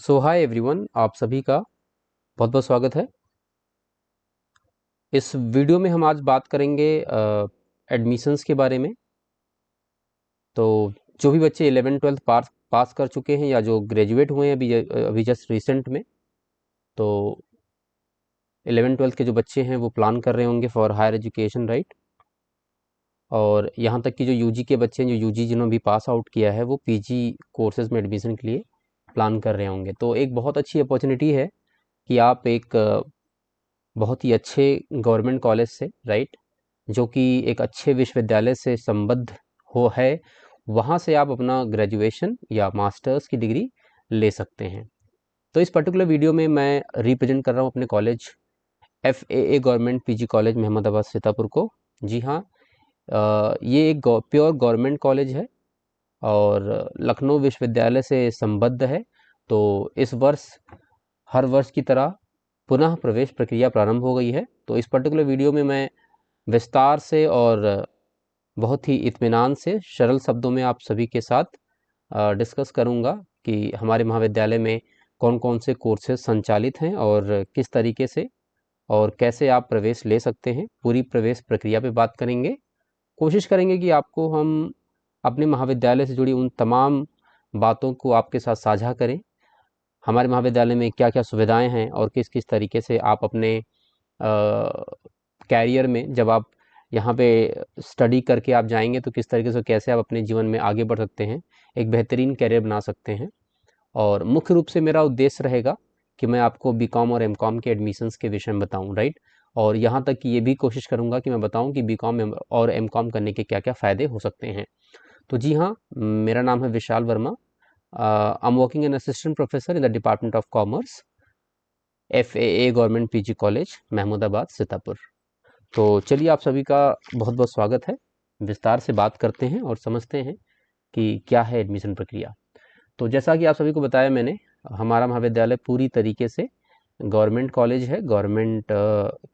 सो hi everyone, आप सभी का बहुत बहुत स्वागत है। इस वीडियो में हम आज बात करेंगे एडमिशन्स के बारे में। तो जो भी बच्चे 11th-12th पास कर चुके हैं या जो ग्रेजुएट हुए हैं अभी जस्ट रिसेंट में, तो 11th-12th के जो बच्चे हैं वो प्लान कर रहे होंगे फॉर हायर एजुकेशन, राइट। और यहाँ तक कि जो यूजी के बच्चे हैं, जो यूजी जिन्होंने भी पास आउट किया है, वो पीजी कोर्सेज में एडमिशन के लिए प्लान कर रहे होंगे। तो एक बहुत अच्छी अपॉर्चुनिटी है कि आप एक बहुत ही अच्छे गवर्नमेंट कॉलेज से, राइट, जो कि एक अच्छे विश्वविद्यालय से संबद्ध है, वहाँ से आप अपना ग्रेजुएशन या मास्टर्स की डिग्री ले सकते हैं। तो इस पर्टिकुलर वीडियो में मैं रिप्रेजेंट कर रहा हूँ अपने college FAA government PG college Mohammadabad Sitapur को। जी हाँ, ये एक प्योर गवर्नमेंट कॉलेज है और लखनऊ विश्वविद्यालय से संबद्ध है। तो इस वर्ष हर वर्ष की तरह पुनः प्रवेश प्रक्रिया प्रारंभ हो गई है। तो इस पर्टिकुलर वीडियो में मैं विस्तार से और बहुत ही इत्मीनान से सरल शब्दों में आप सभी के साथ डिस्कस करूंगा कि हमारे महाविद्यालय में कौन कौन से कोर्सेज संचालित हैं और किस तरीके से और कैसे आप प्रवेश ले सकते हैं। पूरी प्रवेश प्रक्रिया पे बात करेंगे। कोशिश करेंगे कि आपको हम अपने महाविद्यालय से जुड़ी उन तमाम बातों को आपके साथ साझा करें। हमारे महाविद्यालय में क्या क्या सुविधाएं हैं और किस किस तरीके से आप अपने कैरियर में, जब आप यहाँ पे स्टडी करके आप जाएंगे, तो किस तरीके से कैसे आप अपने जीवन में आगे बढ़ सकते हैं, एक बेहतरीन कैरियर बना सकते हैं। और मुख्य रूप से मेरा उद्देश्य रहेगा कि मैं आपको बीकॉम और एमकॉम के एडमिशन्स के विषय में बताऊं, राइट। और यहाँ तक कि ये भी कोशिश करूँगा कि मैं बताऊँ कि बीकॉम और एमकॉम करने के क्या क्या फ़ायदे हो सकते हैं। तो जी हाँ, मेरा नाम है Vishal Verma. I am working an assistant professor in the department of commerce, FAA government PG college Mahmudabad Sitapur. तो चलिए, आप सभी का बहुत बहुत स्वागत है। विस्तार से बात करते हैं और समझते हैं कि क्या है एडमिशन प्रक्रिया। तो जैसा कि आप सभी को बताया मैंने, हमारा महाविद्यालय पूरी तरीके से गवर्नमेंट कॉलेज है, गवर्नमेंट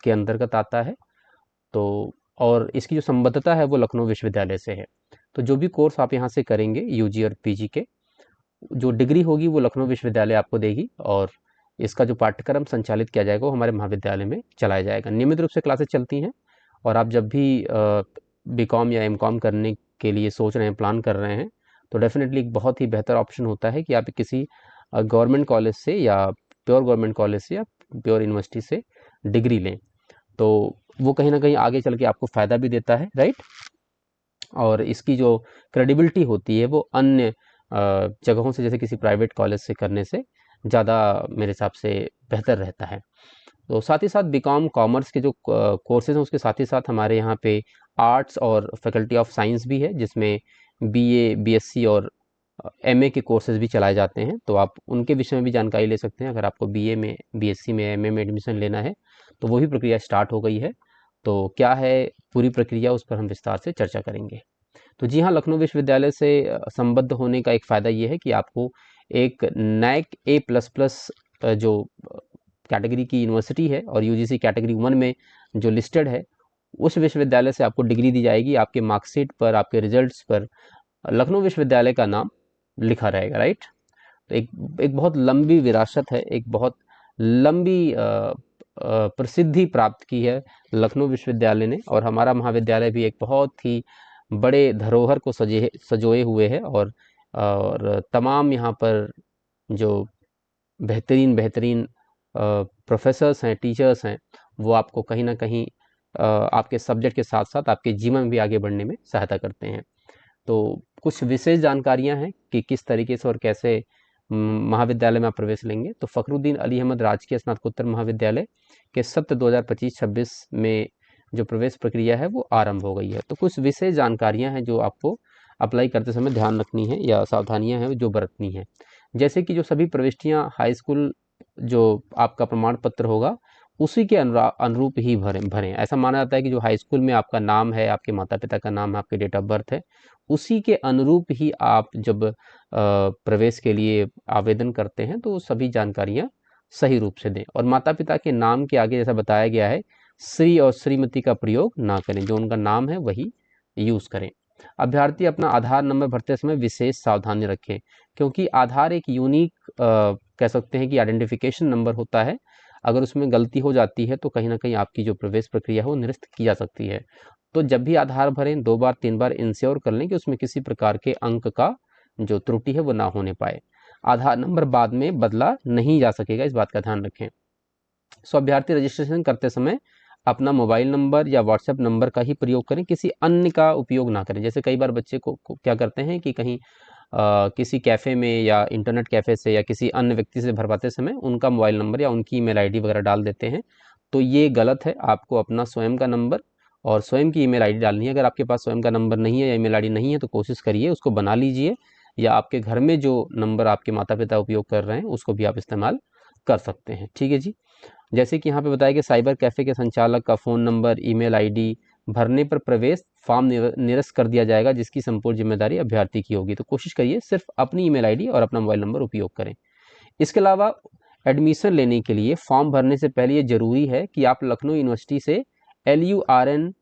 के अंतर्गत आता है। तो और इसकी जो संबद्धता है वो लखनऊ विश्वविद्यालय से है। तो जो भी कोर्स आप यहाँ से करेंगे यूजी और पीजी के, जो डिग्री होगी वो लखनऊ विश्वविद्यालय आपको देगी और इसका जो पाठ्यक्रम संचालित किया जाएगा वो हमारे महाविद्यालय में चलाया जाएगा। नियमित रूप से क्लासेस चलती हैं और आप जब भी बीकॉम या एमकॉम करने के लिए सोच रहे हैं, प्लान कर रहे हैं, तो डेफिनेटली एक बहुत ही बेहतर ऑप्शन होता है कि आप किसी गवर्नमेंट कॉलेज से या प्योर गवर्नमेंट कॉलेज से या प्योर यूनिवर्सिटी से डिग्री लें। तो वो कहीं ना कहीं आगे चल के आपको फ़ायदा भी देता है, राइट। और इसकी जो क्रेडिबिलिटी होती है वो अन्य जगहों से, जैसे किसी प्राइवेट कॉलेज से करने से ज़्यादा मेरे हिसाब से बेहतर रहता है। तो साथ ही साथ बीकॉम कॉमर्स के जो कोर्सेज हैं, उसके साथ ही साथ हमारे यहाँ पे आर्ट्स और फैकल्टी ऑफ साइंस भी है, जिसमें BA BSc और MA के कोर्सेज भी चलाए जाते हैं। तो आप उनके विषय में भी जानकारी ले सकते हैं। अगर आपको BA में, BSc में, MA में एडमिशन लेना है तो वही प्रक्रिया स्टार्ट हो गई है। तो क्या है पूरी प्रक्रिया, उस पर हम विस्तार से चर्चा करेंगे। तो जी हाँ, लखनऊ विश्वविद्यालय से संबद्ध होने का एक फ़ायदा ये है कि आपको एक NAC A++ जो कैटेगरी की यूनिवर्सिटी है और UGC कैटेगरी 1 में जो लिस्टेड है, उस विश्वविद्यालय से आपको डिग्री दी जाएगी। आपके मार्कशीट पर, आपके रिजल्ट्स पर लखनऊ विश्वविद्यालय का नाम लिखा रहेगा, राइट। तो एक बहुत लंबी विरासत है, एक बहुत लंबी प्रसिद्धि प्राप्त की है लखनऊ विश्वविद्यालय ने। और हमारा महाविद्यालय भी एक बहुत ही बड़े धरोहर को सजोए हुए है और तमाम यहाँ पर जो बेहतरीन बेहतरीन प्रोफेसर्स हैं, टीचर्स हैं, वो आपको कहीं ना कहीं आपके सब्जेक्ट के साथ साथ आपके जीवन में भी आगे बढ़ने में सहायता करते हैं। तो कुछ विशेष जानकारियां हैं कि किस तरीके से और कैसे महाविद्यालय में आप प्रवेश लेंगे। तो फ़खरुद्दीन अली अहमद राजकीय स्नातकोत्तर महाविद्यालय के सत्र 2025-26 में जो प्रवेश प्रक्रिया है वो आरंभ हो गई है। तो कुछ विशेष जानकारियां हैं जो आपको अप्लाई करते समय ध्यान रखनी है या सावधानियां हैं जो बरतनी है। जैसे कि जो सभी प्रविष्टियां हाई स्कूल जो आपका प्रमाण पत्र होगा उसी के अनुरूप ही भरें। ऐसा माना जाता है कि जो हाई स्कूल में आपका नाम है, आपके माता पिता का नाम है, आपके डेट ऑफ बर्थ है, उसी के अनुरूप ही आप जब प्रवेश के लिए आवेदन करते हैं तो सभी जानकारियां सही रूप से दें। और माता पिता के नाम के आगे जैसा बताया गया है, श्री और श्रीमती का प्रयोग ना करें, जो उनका नाम है वही यूज़ करें। अभ्यर्थी अपना आधार नंबर भरते समय विशेष सावधानी रखें, क्योंकि आधार एक यूनिक कह सकते हैं कि आइडेंटिफिकेशन नंबर होता है, अगर उसमें गलती हो जाती है तो कहीं ना कहीं आपकी जो प्रवेश प्रक्रिया है वो निरस्त की जा सकती है। तो जब भी आधार भरें 2 बार 3 बार इंश्योर कर लें कि उसमें किसी प्रकार के अंक का जो त्रुटि है वो ना होने पाए। आधार नंबर बाद में बदला नहीं जा सकेगा, इस बात का ध्यान रखें। सो अभ्यर्थी रजिस्ट्रेशन करते समय अपना मोबाइल नंबर या व्हाट्सएप नंबर का ही प्रयोग करें, किसी अन्य का उपयोग ना करें। जैसे कई बार बच्चे को क्या करते हैं कि कहीं किसी कैफ़े में या इंटरनेट कैफ़े से या किसी अन्य व्यक्ति से भरवाते समय उनका मोबाइल नंबर या उनकी ईमेल आईडी वगैरह डाल देते हैं, तो ये गलत है। आपको अपना स्वयं का नंबर और स्वयं की ईमेल आईडी डालनी है। अगर आपके पास स्वयं का नंबर नहीं है या ईमेल आईडी नहीं है तो कोशिश करिए उसको बना लीजिए, या आपके घर में जो नंबर आपके माता पिता उपयोग कर रहे हैं उसको भी आप इस्तेमाल कर सकते हैं। ठीक है जी। जैसे कि यहाँ पे बताया कि साइबर कैफ़े के संचालक का फ़ोन नंबर, ईमेल आईडी भरने पर प्रवेश फॉर्म निरस्त कर दिया जाएगा, जिसकी संपूर्ण जिम्मेदारी अभ्यर्थी की होगी। तो कोशिश करिए सिर्फ अपनी ईमेल आईडी और अपना मोबाइल नंबर उपयोग करें। इसके अलावा एडमिशन लेने के लिए फॉर्म भरने से पहले ये ज़रूरी है कि आप लखनऊ यूनिवर्सिटी से LURN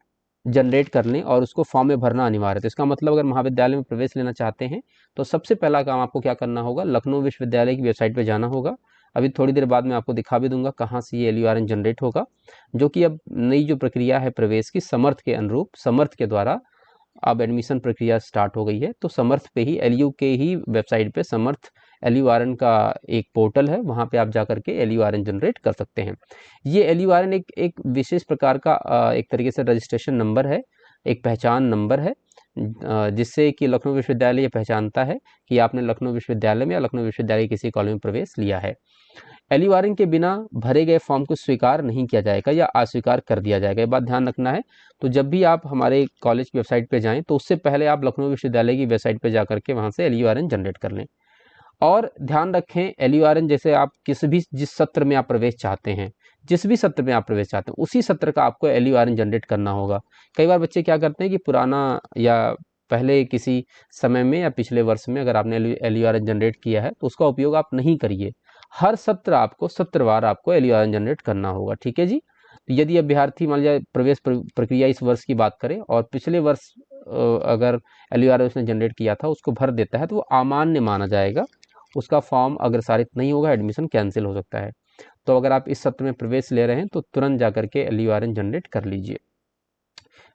जनरेट कर लें और उसको फॉर्म में भरना अनिवार्य है। तो इसका मतलब अगर महाविद्यालय में प्रवेश लेना चाहते हैं तो सबसे पहला काम आपको क्या करना होगा, लखनऊ विश्वविद्यालय की वेबसाइट पर जाना होगा। अभी थोड़ी देर बाद मैं आपको दिखा भी दूंगा कहाँ से ये LURN जनरेट होगा, जो कि अब नई जो प्रक्रिया है प्रवेश की समर्थ के अनुरूप, समर्थ के द्वारा अब एडमिशन प्रक्रिया स्टार्ट हो गई है। तो समर्थ पे ही, LU के ही वेबसाइट पे समर्थ LURN का एक पोर्टल है, वहाँ पे आप जा करके LURN जनरेट कर सकते हैं। ये LURN एक विशेष प्रकार का एक तरीके से रजिस्ट्रेशन नंबर है, एक पहचान नंबर है, जिससे कि लखनऊ विश्वविद्यालय ये पहचानता है कि आपने लखनऊ विश्वविद्यालय में या लखनऊ विश्वविद्यालय किसी कॉलेज में प्रवेश लिया है। LURN के बिना भरे गए फॉर्म को स्वीकार नहीं किया जाएगा या अस्वीकार कर दिया जाएगा, ये बात ध्यान रखना है। तो जब भी आप हमारे कॉलेज की वेबसाइट पे जाएं तो उससे पहले आप लखनऊ विश्वविद्यालय की वेबसाइट पे जा करके वहाँ से LURN जनरेट कर लें। और ध्यान रखें LURN जैसे आप जिस सत्र में आप प्रवेश चाहते हैं, जिस भी सत्र में आप प्रवेश चाहते हैं उसी सत्र का आपको LURN जनरेट करना होगा। कई बार बच्चे क्या करते हैं कि पुराना या पहले किसी समय में या पिछले वर्ष में अगर आपने LURN जनरेट किया है तो उसका उपयोग आप नहीं करिए। हर सत्र आपको सत्रवार आपको LURN जनरेट करना होगा। ठीक है जी। तो यदि अभ्यर्थी मान लीजिए प्रवेश प्रक्रिया इस वर्ष की बात करें और पिछले वर्ष अगर LURN उसने जनरेट किया था उसको भर देता है तो वो अमान्य माना जाएगा, उसका फॉर्म अग्रसारित नहीं होगा, एडमिशन कैंसिल हो सकता है। तो अगर आप इस सत्र में प्रवेश ले रहे हैं तो तुरंत जाकर के LURN जनरेट कर लीजिए।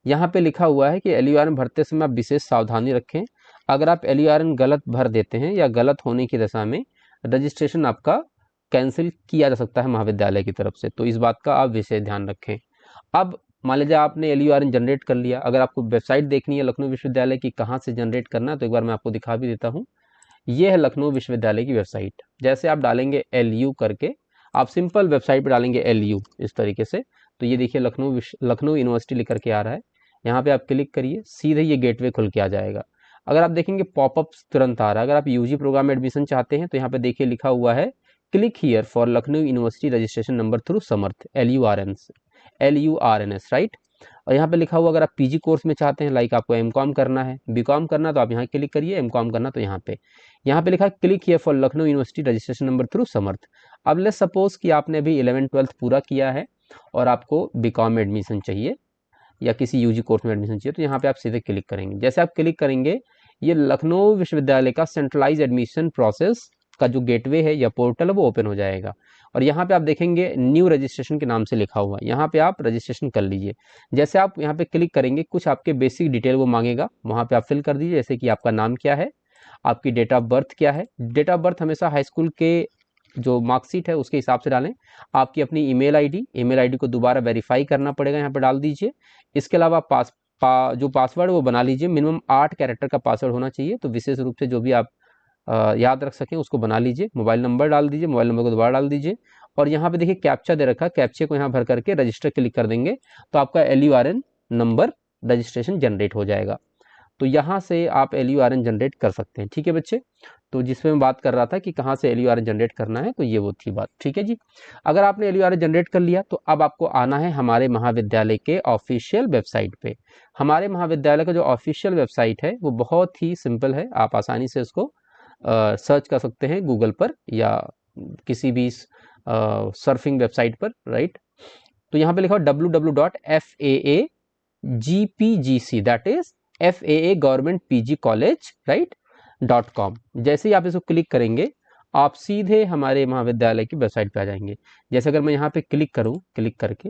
यहाँ पे लिखा हुआ है कि LURN भरते समय आप विशेष सावधानी रखें। अगर आप LURN गलत भर देते हैं या गलत होने की दशा में रजिस्ट्रेशन आपका कैंसिल किया जा सकता है महाविद्यालय की तरफ से, तो इस बात का आप विशेष ध्यान रखें। अब मान लीजिए आपने LURN जनरेट कर लिया, अगर आपको वेबसाइट देखनी है लखनऊ विश्वविद्यालय की कहाँ से जनरेट करना है तो एक बार मैं आपको दिखा भी देता हूँ। ये है लखनऊ विश्वविद्यालय की वेबसाइट। जैसे आप डालेंगे LU करके, आप सिंपल वेबसाइट पर डालेंगे LU इस तरीके से, तो ये देखिए लखनऊ यूनिवर्सिटी लिख करके आ रहा है। यहाँ पे आप क्लिक करिए, सीधे ये गेटवे खुल के आ जाएगा। अगर आप देखेंगे पॉपअप्स तुरंत आ रहा है। अगर आप UG प्रोग्राम में एडमिशन चाहते हैं तो यहाँ पे देखिए लिखा हुआ है click here for Lucknow university registration number through Samarth LURNS, right. और यहाँ पे लिखा हुआ अगर आप PG कोर्स में चाहते हैं, लाइक आपको MCOM करना है, BCOM करना तो आप यहाँ क्लिक करिए, MCOM करना तो यहाँ पे लिखा है click here for Lucknow university registration number through Samarth. अब लेट्स सपोज कि आपने अभी 11th-12th पूरा किया है और आपको BCOM में एडमिशन चाहिए या किसी UG कोर्स में एडमिशन चाहिए, तो यहाँ पे आप सीधे क्लिक करेंगे। जैसे आप क्लिक करेंगे ये लखनऊ विश्वविद्यालय का सेंट्रलाइज एडमिशन प्रोसेस का जो गेटवे है या पोर्टल है वो ओपन हो जाएगा और यहाँ पे आप देखेंगे न्यू रजिस्ट्रेशन के नाम से लिखा हुआ है, यहाँ पे आप रजिस्ट्रेशन कर लीजिए। जैसे आप यहाँ पे क्लिक करेंगे कुछ आपके बेसिक डिटेल वो मांगेगा, वहाँ पे आप फिल कर दीजिए, जैसे कि आपका नाम क्या है, आपकी डेट ऑफ बर्थ क्या है। डेट ऑफ बर्थ हमेशा हाई स्कूल के जो मार्कशीट है उसके हिसाब से डालें। आपकी अपनी ईमेल आईडी को दोबारा वेरीफाई करना पड़ेगा, यहाँ पे डाल दीजिए। इसके अलावा जो पासवर्ड वो बना लीजिए, मिनिमम 8 कैरेक्टर का पासवर्ड होना चाहिए, तो विशेष रूप से जो भी आप याद रख सकें उसको बना लीजिए। मोबाइल नंबर डाल दीजिए, मोबाइल नंबर को दोबारा डाल दीजिए और यहाँ पे देखिए कैप्चा दे रखा है, कैप्चे को यहाँ भर करके रजिस्टर क्लिक कर देंगे तो आपका LURN नंबर रजिस्ट्रेशन जनरेट हो जाएगा। तो यहाँ से आप LURN जनरेट कर सकते हैं। ठीक है बच्चे, तो जिसमें मैं बात कर रहा था कि कहाँ से LURN जनरेट करना है, तो ये वो थी बात। ठीक है जी। अगर आपने LURN जनरेट कर लिया तो अब आपको आना है हमारे महाविद्यालय के ऑफिशियल वेबसाइट पे। हमारे महाविद्यालय का जो ऑफिशियल वेबसाइट है वो बहुत ही सिंपल है, आप आसानी से उसको सर्च कर सकते हैं गूगल पर या किसी भी सर्फिंग वेबसाइट पर, राइट। तो यहाँ पे लिखा हो www.FAAGPGC, that is FAA government PG college, right .com। जैसे ही आप इसको क्लिक करेंगे आप सीधे हमारे महाविद्यालय की वेबसाइट पे आ जाएंगे। जैसे अगर मैं यहाँ पे क्लिक करूँ, क्लिक करके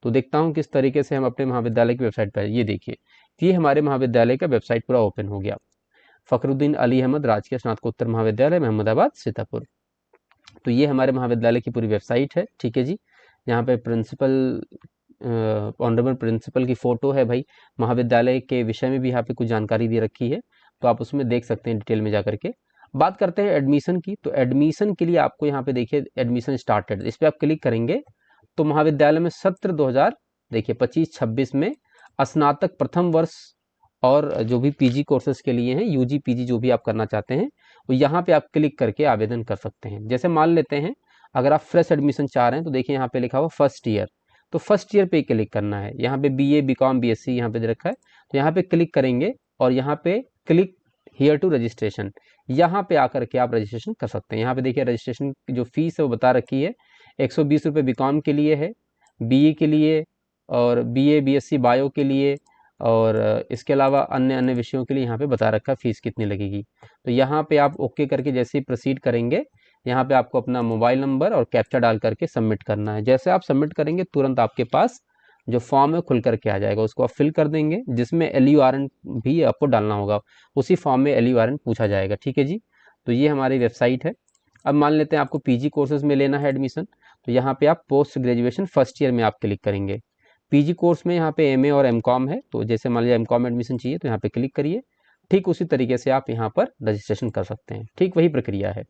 तो देखता हूँ किस तरीके से हम अपने महाविद्यालय की वेबसाइट पे, ये देखिए ये हमारे महाविद्यालय का वेबसाइट पूरा ओपन हो गया। फखरुद्दीन अली अहमद राजकीय स्नातकोत्तर महाविद्यालय, महमूदाबाद, सीतापुर। तो ये हमारे महाविद्यालय की पूरी वेबसाइट है, ठीक है जी। यहाँ पे प्रिंसिपल, ऑनरेबल प्रिंसिपल की फ़ोटो है भाई। महाविद्यालय के विषय में भी यहाँ पे कुछ जानकारी दे रखी है, तो आप उसमें देख सकते हैं डिटेल में जा करके। बात करते हैं एडमिशन की, तो एडमिशन के लिए आपको यहाँ पे देखिए एडमिशन स्टार्टेड, इस पर आप क्लिक करेंगे तो महाविद्यालय में सत्र 2000 देखिए 25-26 में स्नातक प्रथम वर्ष और जो भी पीजी कोर्सेज के लिए हैं, यूजी पीजी जो भी आप करना चाहते हैं, वो यहाँ पे आप क्लिक करके आवेदन कर सकते हैं। जैसे मान लेते हैं अगर आप फ्रेश एडमिशन चाह रहे हैं तो देखिए यहाँ पे लिखा हुआ फर्स्ट ईयर, तो फर्स्ट ईयर पे क्लिक करना है। यहाँ पे बीए, बीकॉम, बीएससी यहाँ पे दे रखा है, तो यहाँ पे क्लिक करेंगे और यहाँ पे क्लिक हियर टू रजिस्ट्रेशन, यहाँ पे आकर के आप रजिस्ट्रेशन कर सकते हैं। यहाँ पे देखिए रजिस्ट्रेशन की जो फीस है वो बता रखी है, 120 रुपये बीकॉम के लिए है, बीए के लिए और बीए बीएससी बायो के लिए, और इसके अलावा अन्य अन्य विषयों के लिए यहाँ पे बता रखा है फीस कितनी लगेगी। तो यहाँ पे आप ओके करके जैसे ही प्रोसीड करेंगे, यहाँ पे आपको अपना मोबाइल नंबर और कैप्चा डाल करके सबमिट करना है। जैसे आप सबमिट करेंगे तुरंत आपके पास जो फॉर्म है खुल करके आ जाएगा, उसको आप फिल कर देंगे, जिसमें LURN भी आपको डालना होगा, उसी फॉर्म में LURN पूछा जाएगा, ठीक है जी। तो ये हमारी वेबसाइट है। अब मान लेते हैं आपको पीजी कोर्सेज में लेना है एडमिशन, तो यहाँ पे आप पोस्ट ग्रेजुएशन फर्स्ट ईयर में आप क्लिक करेंगे। पीजी कोर्स में यहाँ पे एमए और एमकॉम है, तो जैसे मान लीजिए एमकॉम एडमिशन चाहिए तो यहाँ पे क्लिक करिए। ठीक उसी तरीके से आप यहाँ पर रजिस्ट्रेशन कर सकते हैं, ठीक वही प्रक्रिया है।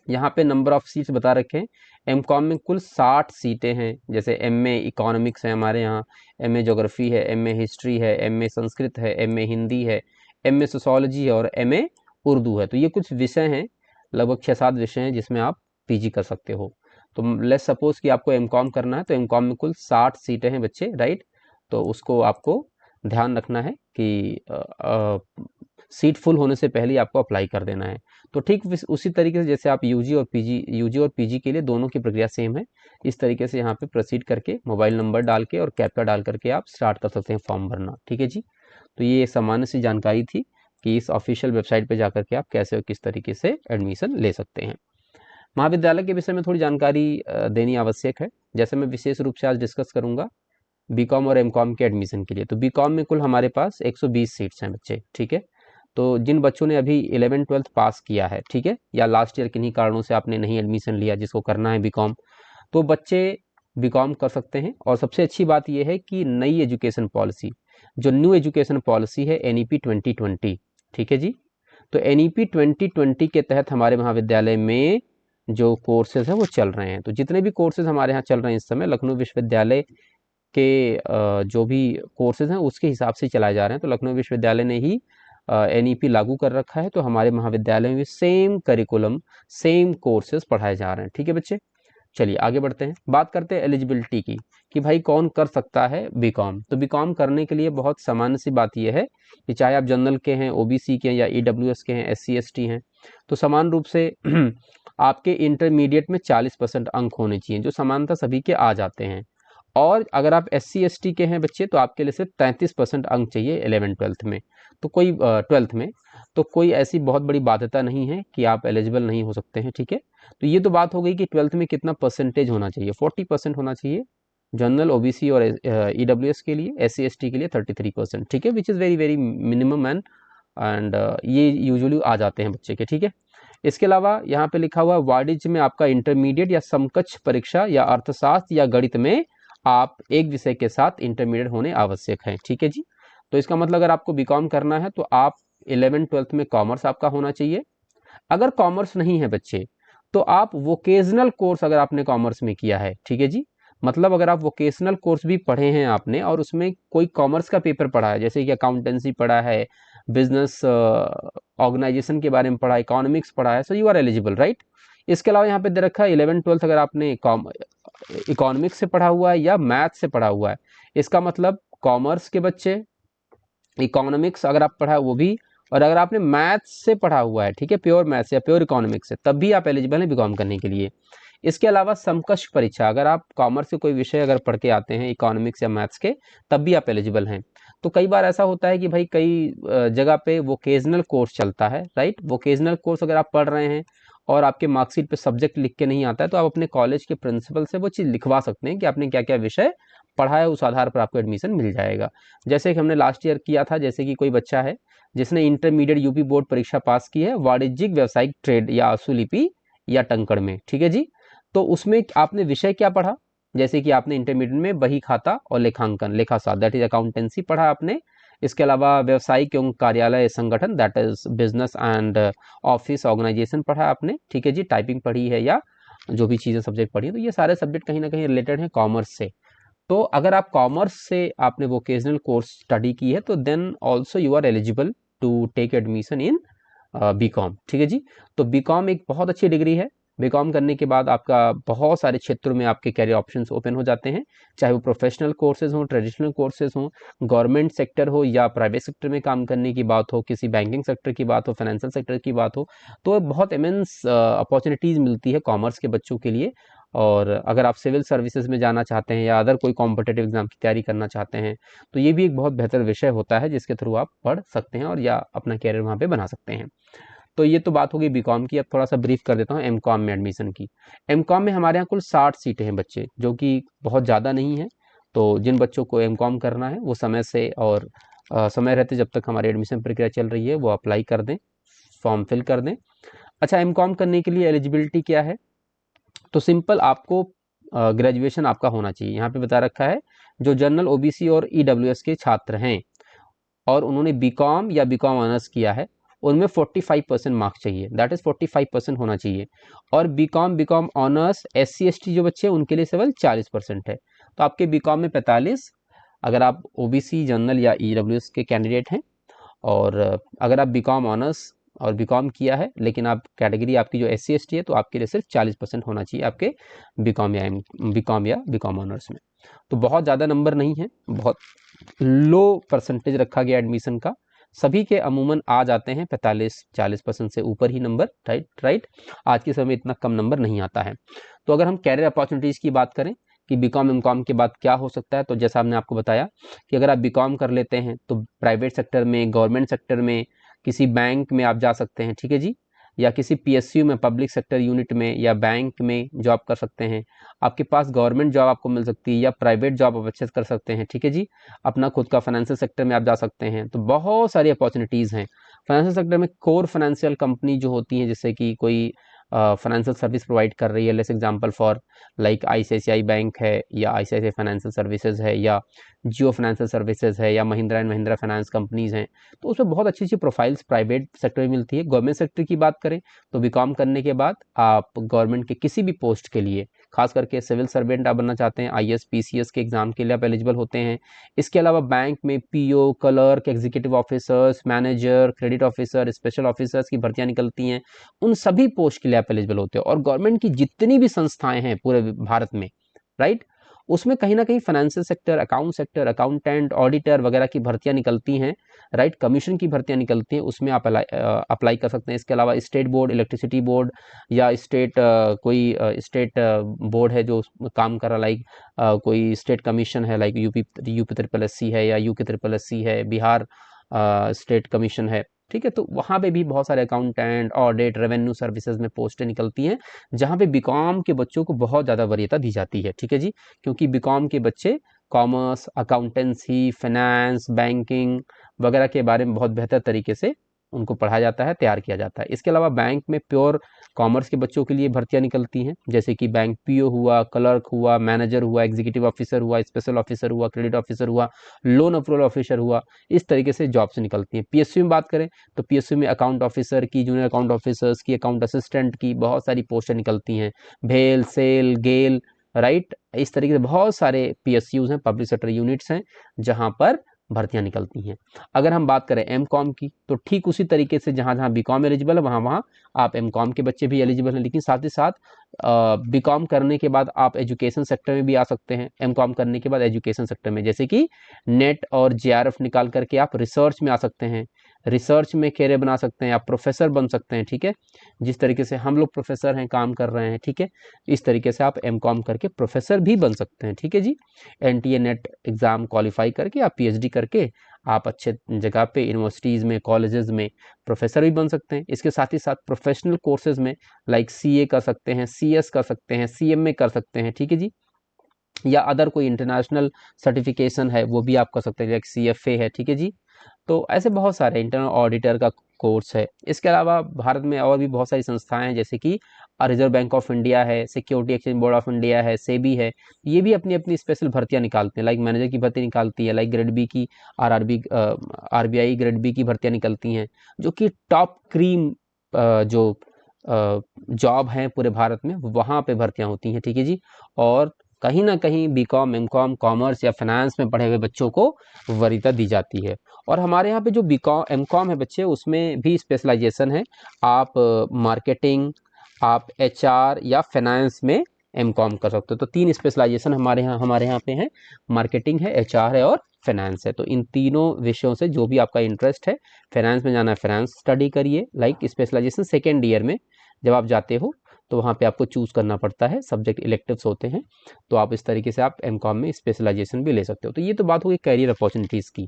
यहाँ पे नंबर ऑफ सीट्स बता रखे हैं। एमकॉम में कुल 60 सीटें हैं। जैसे एमए इकोनॉमिक्स है हमारे यहाँ, एमए ज्योग्राफी है, एमए हिस्ट्री है, एमए संस्कृत है, एमए हिंदी है, एमए सोशोलॉजी है और एमए उर्दू है। तो ये कुछ विषय हैं, लगभग 6-7 विषय हैं जिसमें आप पीजी कर सकते हो। तो लेट्स सपोज कि आपको एमकॉम करना है, तो एमकॉम में कुल 60 सीटें हैं बच्चे, राइट। तो उसको आपको ध्यान रखना है कि सीट फुल होने से पहले आपको अप्लाई कर देना है। तो ठीक उसी तरीके से जैसे आप यूजी और पीजी के लिए दोनों की प्रक्रिया सेम है, इस तरीके से यहाँ पे प्रोसीड करके मोबाइल नंबर डाल के और कैप्चा डाल करके आप स्टार्ट कर सकते हैं फॉर्म भरना, ठीक है जी। तो ये सामान्य सी जानकारी थी कि इस ऑफिशियल वेबसाइट पे जाकर के आप कैसे और किस तरीके से एडमिशन ले सकते हैं। महाविद्यालय के विषय में थोड़ी जानकारी देनी आवश्यक है। जैसे मैं विशेष रूप से आज डिस्कस करूंगा बीकॉम और एमकॉम के एडमिशन के लिए। तो बीकॉम में कुल हमारे पास 120 सीट्स हैं बच्चे, ठीक है। तो जिन बच्चों ने अभी 11th-12th पास किया है, ठीक है, या लास्ट ईयर किन्हीं कारणों से आपने नहीं एडमिशन लिया, जिसको करना है बीकॉम, तो बच्चे बीकॉम कर सकते हैं। और सबसे अच्छी बात यह है कि नई एजुकेशन पॉलिसी, जो न्यू एजुकेशन पॉलिसी है NEP 2020, ठीक है जी। तो NEP 2020 के तहत हमारे महाविद्यालय में जो कोर्सेज हैं वो चल रहे हैं। तो जितने भी कोर्सेज हमारे यहाँ चल रहे हैं इस समय, लखनऊ विश्वविद्यालय के जो भी कोर्सेज हैं उसके हिसाब से चलाए जा रहे हैं। तो लखनऊ विश्वविद्यालय ने ही NEP लागू कर रखा है, तो हमारे महाविद्यालय में भी सेम करिकुलम, सेम कोर्सेज पढ़ाए जा रहे हैं, ठीक है बच्चे। चलिए आगे बढ़ते हैं, बात करते हैं एलिजिबिलिटी की कि भाई कौन कर सकता है बीकॉम। तो बीकॉम करने के लिए बहुत सामान्य सी बात यह है कि चाहे आप जनरल के हैं, OBC के हैं या EWS के हैं, SC ST हैं, तो समान रूप से आपके इंटरमीडिएट में 40% अंक होने चाहिए, जो समानता सभी के आ जाते हैं। और अगर आप SC ST के हैं बच्चे, तो आपके लिए सिर्फ 33% अंक चाहिए 11th-12th में। तो कोई 12th में, तो कोई ऐसी बहुत बड़ी बाध्यता नहीं है कि आप एलिजिबल नहीं हो सकते हैं, ठीक है। तो ये तो बात हो गई कि 12th में कितना परसेंटेज होना चाहिए, 40% होना चाहिए जनरल, OBC और EWS के लिए, SC ST के लिए 33%, ठीक है, which is very very minimum and ये यूजुअली आ जाते हैं बच्चे के, ठीक है। इसके अलावा यहाँ पे लिखा हुआ वाणिज्य में आपका इंटरमीडिएट या समकक्ष परीक्षा या अर्थशास्त्र या गणित में आप एक विषय के साथ इंटरमीडिएट होने आवश्यक है, ठीक है जी। तो इसका मतलब अगर आपको बीकॉम करना है तो आप 11th-12th में कॉमर्स आपका होना चाहिए। अगर कॉमर्स नहीं है बच्चे, तो आप वोकेशनल कोर्स अगर आपने कॉमर्स में किया है, ठीक है जी, मतलब अगर आप वोकेशनल कोर्स भी पढ़े हैं आपने और उसमें कोई कॉमर्स का पेपर पढ़ा है, जैसे कि अकाउंटेंसी पढ़ा है, बिजनेस ऑर्गेनाइजेशन के बारे में पढ़ा है, इकोनॉमिक्स पढ़ा है, so you are eligible, right. इसके अलावा यहाँ पे दे रखा है 11th-12th अगर आपने इकोनॉमिक्स से पढ़ा हुआ है या मैथ से पढ़ा हुआ है, इसका मतलब कॉमर्स के बच्चे इकोनॉमिक्स अगर आप पढ़ा है वो भी, और अगर आपने मैथ्स से पढ़ा हुआ है, ठीक है, प्योर मैथ्स या प्योर इकोनॉमिक्स से, तब भी आप एलिजिबल हैं बीकॉम करने के लिए। इसके अलावा समकक्ष परीक्षा, अगर आप कॉमर्स के कोई विषय अगर पढ़ के आते हैं इकोनॉमिक्स या मैथ्स के, तब भी आप एलिजिबल हैं। तो कई बार ऐसा होता है कि भाई कई जगह पे वोकेशनल कोर्स चलता है, राइट। वोकेशनल कोर्स अगर आप पढ़ रहे हैं और आपके मार्कशीट पे सब्जेक्ट लिख के नहीं आता है, तो आप अपने कॉलेज के प्रिंसिपल से वो चीज़ लिखवा सकते हैं कि आपने क्या क्या विषय पढ़ा है, उस आधार पर आपको एडमिशन मिल जाएगा। जैसे कि हमने लास्ट ईयर किया था, जैसे कि कोई बच्चा है जिसने इंटरमीडिएट यूपी बोर्ड परीक्षा पास की है वाणिज्यिक व्यावसायिक ट्रेड या आशुलिपि या टंकण में, ठीक है जी। तो उसमें आपने विषय क्या पढ़ा, जैसे कि आपने इंटरमीडिएट में बही खाता और लेखांकन, लेखा शास्त्र दैट इज अकाउंटेंसी पढ़ा आपने। इसके अलावा व्यवसायिक एवं कार्यालय संगठन that is business and office organisation पढ़ा आपने, ठीक है जी। टाइपिंग पढ़ी है या जो भी चीज़ें सब्जेक्ट पढ़ी है, तो ये सारे सब्जेक्ट कहीं ना कहीं रिलेटेड हैं कॉमर्स से। तो अगर आप कॉमर्स से आपने वोकेशनल कोर्स स्टडी की है तो then also you are eligible to take admission in BCom, ठीक है जी। तो बीकॉम एक बहुत अच्छी डिग्री है। बीकॉम करने के बाद आपका बहुत सारे क्षेत्रों में आपके कैरियर ऑप्शंस ओपन हो जाते हैं, चाहे वो प्रोफेशनल कोर्सेज हों, ट्रेडिशनल कोर्सेज हों, गवर्नमेंट सेक्टर हो या प्राइवेट सेक्टर में काम करने की बात हो, किसी बैंकिंग सेक्टर की बात हो, फाइनेंशियल सेक्टर की बात हो, तो बहुत इमेंस अपॉर्चुनिटीज़ मिलती है कॉमर्स के बच्चों के लिए। और अगर आप सिविल सर्विसेज में जाना चाहते हैं या अदर कोई कॉम्पिटिटिव एग्जाम की तैयारी करना चाहते हैं, तो ये भी एक बहुत बेहतर विषय होता है जिसके थ्रू आप पढ़ सकते हैं और या अपना कैरियर वहाँ पे बना सकते हैं। तो ये तो बात होगी बीकॉम की। अब थोड़ा सा ब्रीफ कर देता हूँ एमकॉम में एडमिशन की। एमकॉम में हमारे यहाँ कुल 60 सीटें हैं बच्चे, जो कि बहुत ज़्यादा नहीं है। तो जिन बच्चों को एमकॉम करना है वो समय से और समय रहते जब तक हमारी एडमिशन प्रक्रिया चल रही है वो अप्लाई कर दें, फॉर्म फिल कर दें। अच्छा, एमकॉम करने के लिए एलिजिबिलिटी क्या है? तो सिंपल, आपको ग्रेजुएशन आपका होना चाहिए। यहाँ पे बता रखा है जो जनरल ओबीसी और ईडब्ल्यूएस के छात्र हैं और उन्होंने बीकॉम या बीकॉम ऑनर्स किया है, उनमें 45% मार्क्स चाहिए, दैट इज 45% होना चाहिए। और बीकॉम ऑनर्स SC ST जो बच्चे हैं उनके लिए केवल 40% है। तो आपके बीकॉम में 45, अगर आप ओबीसी जनरल या ईडब्ल्यूएस के कैंडिडेट हैं, और अगर आप बीकॉम ऑनर्स और बीकॉम किया है लेकिन आप कैटेगरी आपकी जो SC ST है, तो आपके लिए सिर्फ 40% होना चाहिए आपके बीकॉम या बीकॉम ऑनर्स में। तो बहुत ज़्यादा नंबर नहीं है, बहुत लो परसेंटेज रखा गया एडमिशन का। सभी के अमूमन आ जाते हैं 45-40% से ऊपर ही नंबर, राइट। आज के समय में इतना कम नंबर नहीं आता है। तो अगर हम कैरियर अपॉर्चुनिटीज़ की बात करें कि बीकॉम एमकॉम के बाद क्या हो सकता है, तो जैसा हमने आपको बताया कि अगर आप बीकॉम कर लेते हैं तो प्राइवेट सेक्टर में, गवर्नमेंट सेक्टर में, किसी बैंक में आप जा सकते हैं, ठीक है जी। या किसी PSU में, पब्लिक सेक्टर यूनिट में या बैंक में जॉब कर सकते हैं। आपके पास गवर्नमेंट जॉब आपको मिल सकती है या प्राइवेट जॉब आप अच्छे से कर सकते हैं, ठीक है जी। अपना खुद का फाइनेंशियल सेक्टर में आप जा सकते हैं। तो बहुत सारी अपॉर्चुनिटीज़ हैं फाइनेंशियल सेक्टर में। कोर फाइनेंशियल कंपनी जो होती हैं, जैसे कि कोई फाइनेंशियल सर्विस प्रोवाइड कर रही है, let's example for like ICICI bank है या ICICI फाइनेंशियल सर्विसेज है या जियो फाइनेंशियल सर्विसेज है या Mahindra and Mahindra finance companies हैं। तो उसमें बहुत अच्छी अच्छी प्रोफाइल्स प्राइवेट सेक्टर में मिलती है। गवर्नमेंट सेक्टर की बात करें तो बीकॉम करने के बाद आप गवर्नमेंट के किसी भी पोस्ट के लिए, खास करके सिविल सर्वेंट आप बनना चाहते हैं, IAS PCS के एग्जाम के लिए आप एलिजिबल होते हैं। इसके अलावा बैंक में PO, clerk, executive officers, manager, credit officer, special officers की भर्तियां निकलती हैं। उन सभी पोस्ट के लिए आप एलिजिबल होते हो। और गवर्नमेंट की जितनी भी संस्थाएं हैं पूरे भारत में, राइट, उसमें कहीं ना कहीं financial sector, account sector, accountant, auditor वगैरह की भर्तियां निकलती हैं, राइट। कमीशन की भर्तियां निकलती हैं, उसमें आप अप्लाई कर सकते हैं। इसके अलावा स्टेट बोर्ड, इलेक्ट्रिसिटी बोर्ड या स्टेट कोई स्टेट बोर्ड है जो काम कर रहा, लाइक कोई स्टेट कमीशन है, लाइक यूपी SSC है या UK SSC है, बिहार स्टेट कमीशन है, ठीक है। तो वहाँ पे भी बहुत सारे अकाउंटेंट, ऑडिट, रेवेन्यू सर्विसेज में पोस्टें निकलती हैं, जहाँ पे बीकॉम के बच्चों को बहुत ज़्यादा वरीयता दी जाती है, ठीक है जी। क्योंकि बीकॉम के बच्चे कॉमर्स, अकाउंटेंसी, फाइनेंस, बैंकिंग वगैरह के बारे में बहुत बेहतर तरीके से उनको पढ़ाया जाता है, तैयार किया जाता है। इसके अलावा बैंक में प्योर कॉमर्स के बच्चों के लिए भर्तियां निकलती हैं, जैसे कि बैंक PO हुआ, क्लर्क हुआ, मैनेजर हुआ, एग्जीक्यूटिव ऑफिसर हुआ, स्पेशल ऑफिसर हुआ, क्रेडिट ऑफिसर हुआ, लोन अप्रूवल ऑफिसर हुआ। इस तरीके से जॉब्स निकलती हैं। PSU में बात करें तो PSU में अकाउंट ऑफिसर की, जूनियर अकाउंट ऑफिसर्स की, अकाउंट असिस्टेंट की बहुत सारी पोस्टें निकलती हैं। भेल, सेल, गेल, राइट, इस तरीके से बहुत सारे PSUs हैं, पब्लिक सेक्टर यूनिट्स हैं, जहां पर भर्तियां निकलती हैं। अगर हम बात करें एमकॉम की, तो ठीक उसी तरीके से जहां जहां बीकॉम एलिजिबल है वहां वहां आप एमकॉम के बच्चे भी एलिजिबल हैं। लेकिन साथ ही साथ बीकॉम करने के बाद आप एजुकेशन सेक्टर में भी आ सकते हैं। एमकॉम करने के बाद एजुकेशन सेक्टर में, जैसे कि नेट और JRF निकाल करके आप रिसर्च में आ सकते हैं, रिसर्च में कैरियर बना सकते हैं, आप प्रोफेसर बन सकते हैं, ठीक है। जिस तरीके से हम लोग प्रोफेसर हैं, काम कर रहे हैं, ठीक है, इस तरीके से आप एमकॉम करके प्रोफेसर भी बन सकते हैं, ठीक है जी। एनटीए नेट एग्ज़ाम क्वालिफाई करके आप पीएचडी करके आप अच्छे जगह पे यूनिवर्सिटीज़ में, कॉलेजेस में प्रोफेसर भी बन सकते हैं। इसके साथ ही साथ प्रोफेशनल कोर्सेज में लाइक सीए कर सकते हैं, सीएस कर सकते हैं, सीएमए कर सकते हैं, ठीक है जी। या अदर कोई इंटरनेशनल सर्टिफिकेशन है वो भी आप कर सकते हैं, लाइक सीएफए है, ठीक है जी। तो ऐसे बहुत सारे इंटरनल ऑडिटर का कोर्स है। इसके अलावा भारत में और भी बहुत सारी संस्थाएं हैं, जैसे कि रिजर्व बैंक ऑफ इंडिया है, security exchange board of India है, सेबी है। ये भी अपनी अपनी स्पेशल भर्तियां निकालते हैं, लाइक मैनेजर की भर्ती निकालती है, लाइक ग्रेड बी की आरबीआई ग्रेड बी की भर्तियां निकलती हैं, जो कि टॉप क्रीम जो जॉब हैं पूरे भारत में, वहाँ पे भर्तियां होती हैं, ठीक है जी। और कहीं ना कहीं बीकॉम, एमकॉम, कॉमर्स या फाइनेंस में पढ़े हुए बच्चों को वरीयता दी जाती है। और हमारे यहाँ पे जो बीकॉम एमकॉम है बच्चे, उसमें भी स्पेशलाइजेशन है। आप मार्केटिंग, आप एचआर या फाइनेंस में एमकॉम कर सकते हो। तो 3 स्पेशलाइजेशन हमारे यहाँ पे हैं, मार्केटिंग है, एचआर है और फाइनेंस है। तो इन तीनों विषयों से जो भी आपका इंटरेस्ट है, फाइनेंस में जाना है फाइनेंस स्टडी करिए। लाइक स्पेशलाइजेशन सेकेंड ईयर में जब आप जाते हो तो वहाँ पे आपको चूज़ करना पड़ता है, सब्जेक्ट इलेक्टिव्स होते हैं। तो आप इस तरीके से आप एमकॉम में स्पेशलाइजेशन भी ले सकते हो। तो ये तो बात होगी कैरियर अपॉर्चुनिटीज़ की,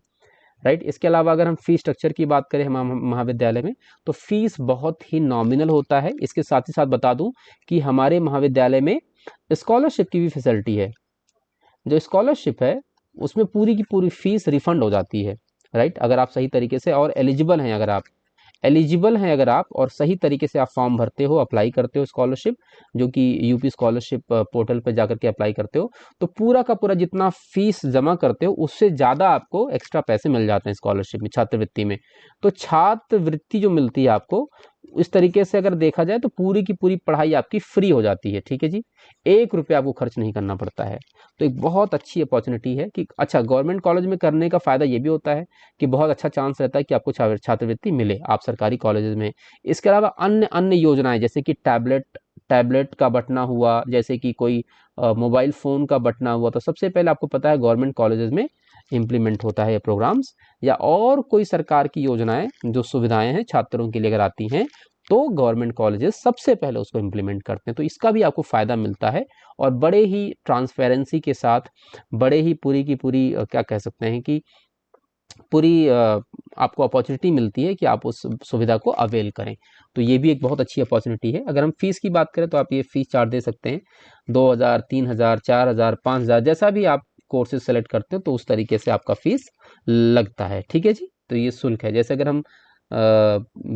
राइट। इसके अलावा अगर हम फीस स्ट्रक्चर की बात करें महाविद्यालय में, तो फीस बहुत ही नॉमिनल होता है। इसके साथ ही साथ बता दूं कि हमारे महाविद्यालय में स्कॉलरशिप की भी फैसिलिटी है। जो स्कॉलरशिप है उसमें पूरी की पूरी फीस रिफंड हो जाती है, राइट। अगर आप सही तरीके से और एलिजिबल हैं अगर आप और सही तरीके से आप फॉर्म भरते हो, अप्लाई करते हो स्कॉलरशिप, जो कि यूपी स्कॉलरशिप पोर्टल पे जाकर के अप्लाई करते हो, तो पूरा का पूरा जितना फीस जमा करते हो उससे ज़्यादा आपको एक्स्ट्रा पैसे मिल जाते हैं स्कॉलरशिप में, छात्रवृत्ति में। तो छात्रवृत्ति जो मिलती है आपको, इस तरीके से अगर देखा जाए तो पूरी की पूरी पढ़ाई आपकी फ्री हो जाती है, ठीक है जी। 1 रुपया आपको खर्च नहीं करना पड़ता है। तो एक बहुत अच्छी अपॉर्चुनिटी है कि अच्छा, गवर्नमेंट कॉलेज में करने का फ़ायदा ये भी होता है कि बहुत अच्छा चांस रहता है कि आपको छात्रवृत्ति मिले आप सरकारी कॉलेजेस में। इसके अलावा अन्य अन्य योजनाएं, जैसे कि टैबलेट का बंटना हुआ, जैसे कि कोई मोबाइल फ़ोन का बंटना हुआ, तो सबसे पहले आपको पता है गवर्नमेंट कॉलेजेस में इम्प्लीमेंट होता है ये प्रोग्राम्स। या और कोई सरकार की योजनाएं जो सुविधाएं हैं छात्रों के लिए अगर आती हैं, तो गवर्नमेंट कॉलेजेस सबसे पहले उसको इम्प्लीमेंट करते हैं। तो इसका भी आपको फ़ायदा मिलता है और बड़े ही ट्रांसपेरेंसी के साथ, बड़े ही पूरी की पूरी क्या कह सकते हैं कि पूरी आपको अपॉर्चुनिटी मिलती है कि आप उस सुविधा को अवेल करें। तो ये भी एक बहुत अच्छी अपॉर्चुनिटी है। अगर हम फ़ीस की बात करें तो आप ये फ़ीस चार्ज दे सकते हैं 2000, 3000, 4000, 5000, जैसा भी आप कोर्सेज सेलेक्ट करते हो तो उस तरीके से आपका फ़ीस लगता है, ठीक है जी। तो ये शुल्क है। जैसे अगर हम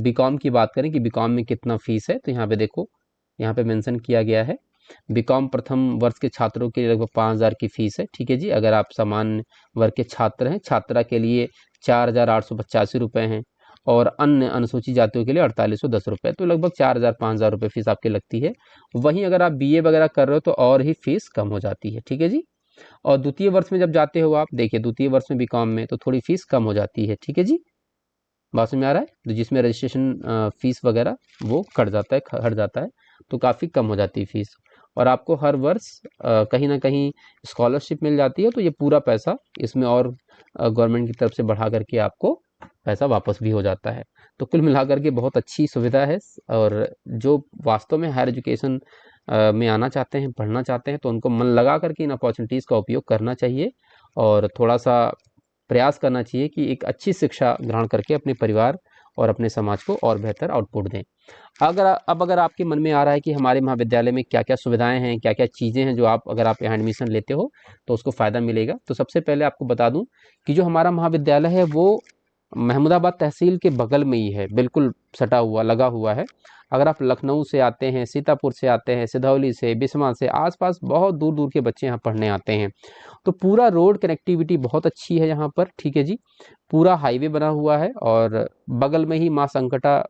बीकॉम की बात करें कि बीकॉम में कितना फ़ीस है, तो यहाँ पे देखो, यहाँ पे मेंशन किया गया है। बीकॉम प्रथम वर्ष के छात्रों के लिए लगभग 5000 की फ़ीस है, ठीक है जी। अगर आप सामान्य वर्ग के छात्र हैं, छात्रा के लिए 4885 रुपये हैं और अन्य अनुसूचित जातियों के लिए 4810 रुपये। तो लगभग 4000 5000 रुपये फ़ीस आपकी लगती है। वहीं अगर आप बीए वगैरह कर रहे हो तो और ही फ़ीस कम हो जाती है, ठीक है जी। और द्वितीय वर्ष में जब जाते हो आप, देखिए द्वितीय वर्ष में बीकॉम में तो थोड़ी फ़ीस कम हो जाती है, ठीक है जी। बात समझ में आ रहा है? तो जिसमें रजिस्ट्रेशन फ़ीस वगैरह वो कट जाता है, हट जाता है, तो काफ़ी कम हो जाती है फ़ीस। और आपको हर वर्ष कहीं ना कहीं स्कॉलरशिप मिल जाती है, तो ये पूरा पैसा इसमें और गवर्नमेंट की तरफ से बढ़ा करके आपको पैसा वापस भी हो जाता है। तो कुल मिलाकर के बहुत अच्छी सुविधा है। और जो वास्तव में हायर एजुकेशन में आना चाहते हैं, पढ़ना चाहते हैं, तो उनको मन लगा करके इन अपॉर्चुनिटीज़ का उपयोग करना चाहिए और थोड़ा सा प्रयास करना चाहिए कि एक अच्छी शिक्षा ग्रहण करके अपने परिवार और अपने समाज को और बेहतर आउटपुट दें। अगर आपके मन में आ रहा है कि हमारे महाविद्यालय में क्या क्या सुविधाएं हैं, क्या क्या चीज़ें हैं जो आप अगर आप यहाँ एडमिशन लेते हो तो उसको फ़ायदा मिलेगा, तो सबसे पहले आपको बता दूं कि जो हमारा महाविद्यालय है वो महमूदाबाद तहसील के बगल में ही है, बिल्कुल सटा हुआ लगा हुआ है। अगर आप लखनऊ से आते हैं, सीतापुर से आते हैं, सिधौली से, बिस्मा से, आसपास बहुत दूर दूर के बच्चे यहाँ पढ़ने आते हैं। तो पूरा रोड कनेक्टिविटी बहुत अच्छी है यहाँ पर, ठीक है जी। पूरा हाईवे बना हुआ है और बगल में ही माँ संकटा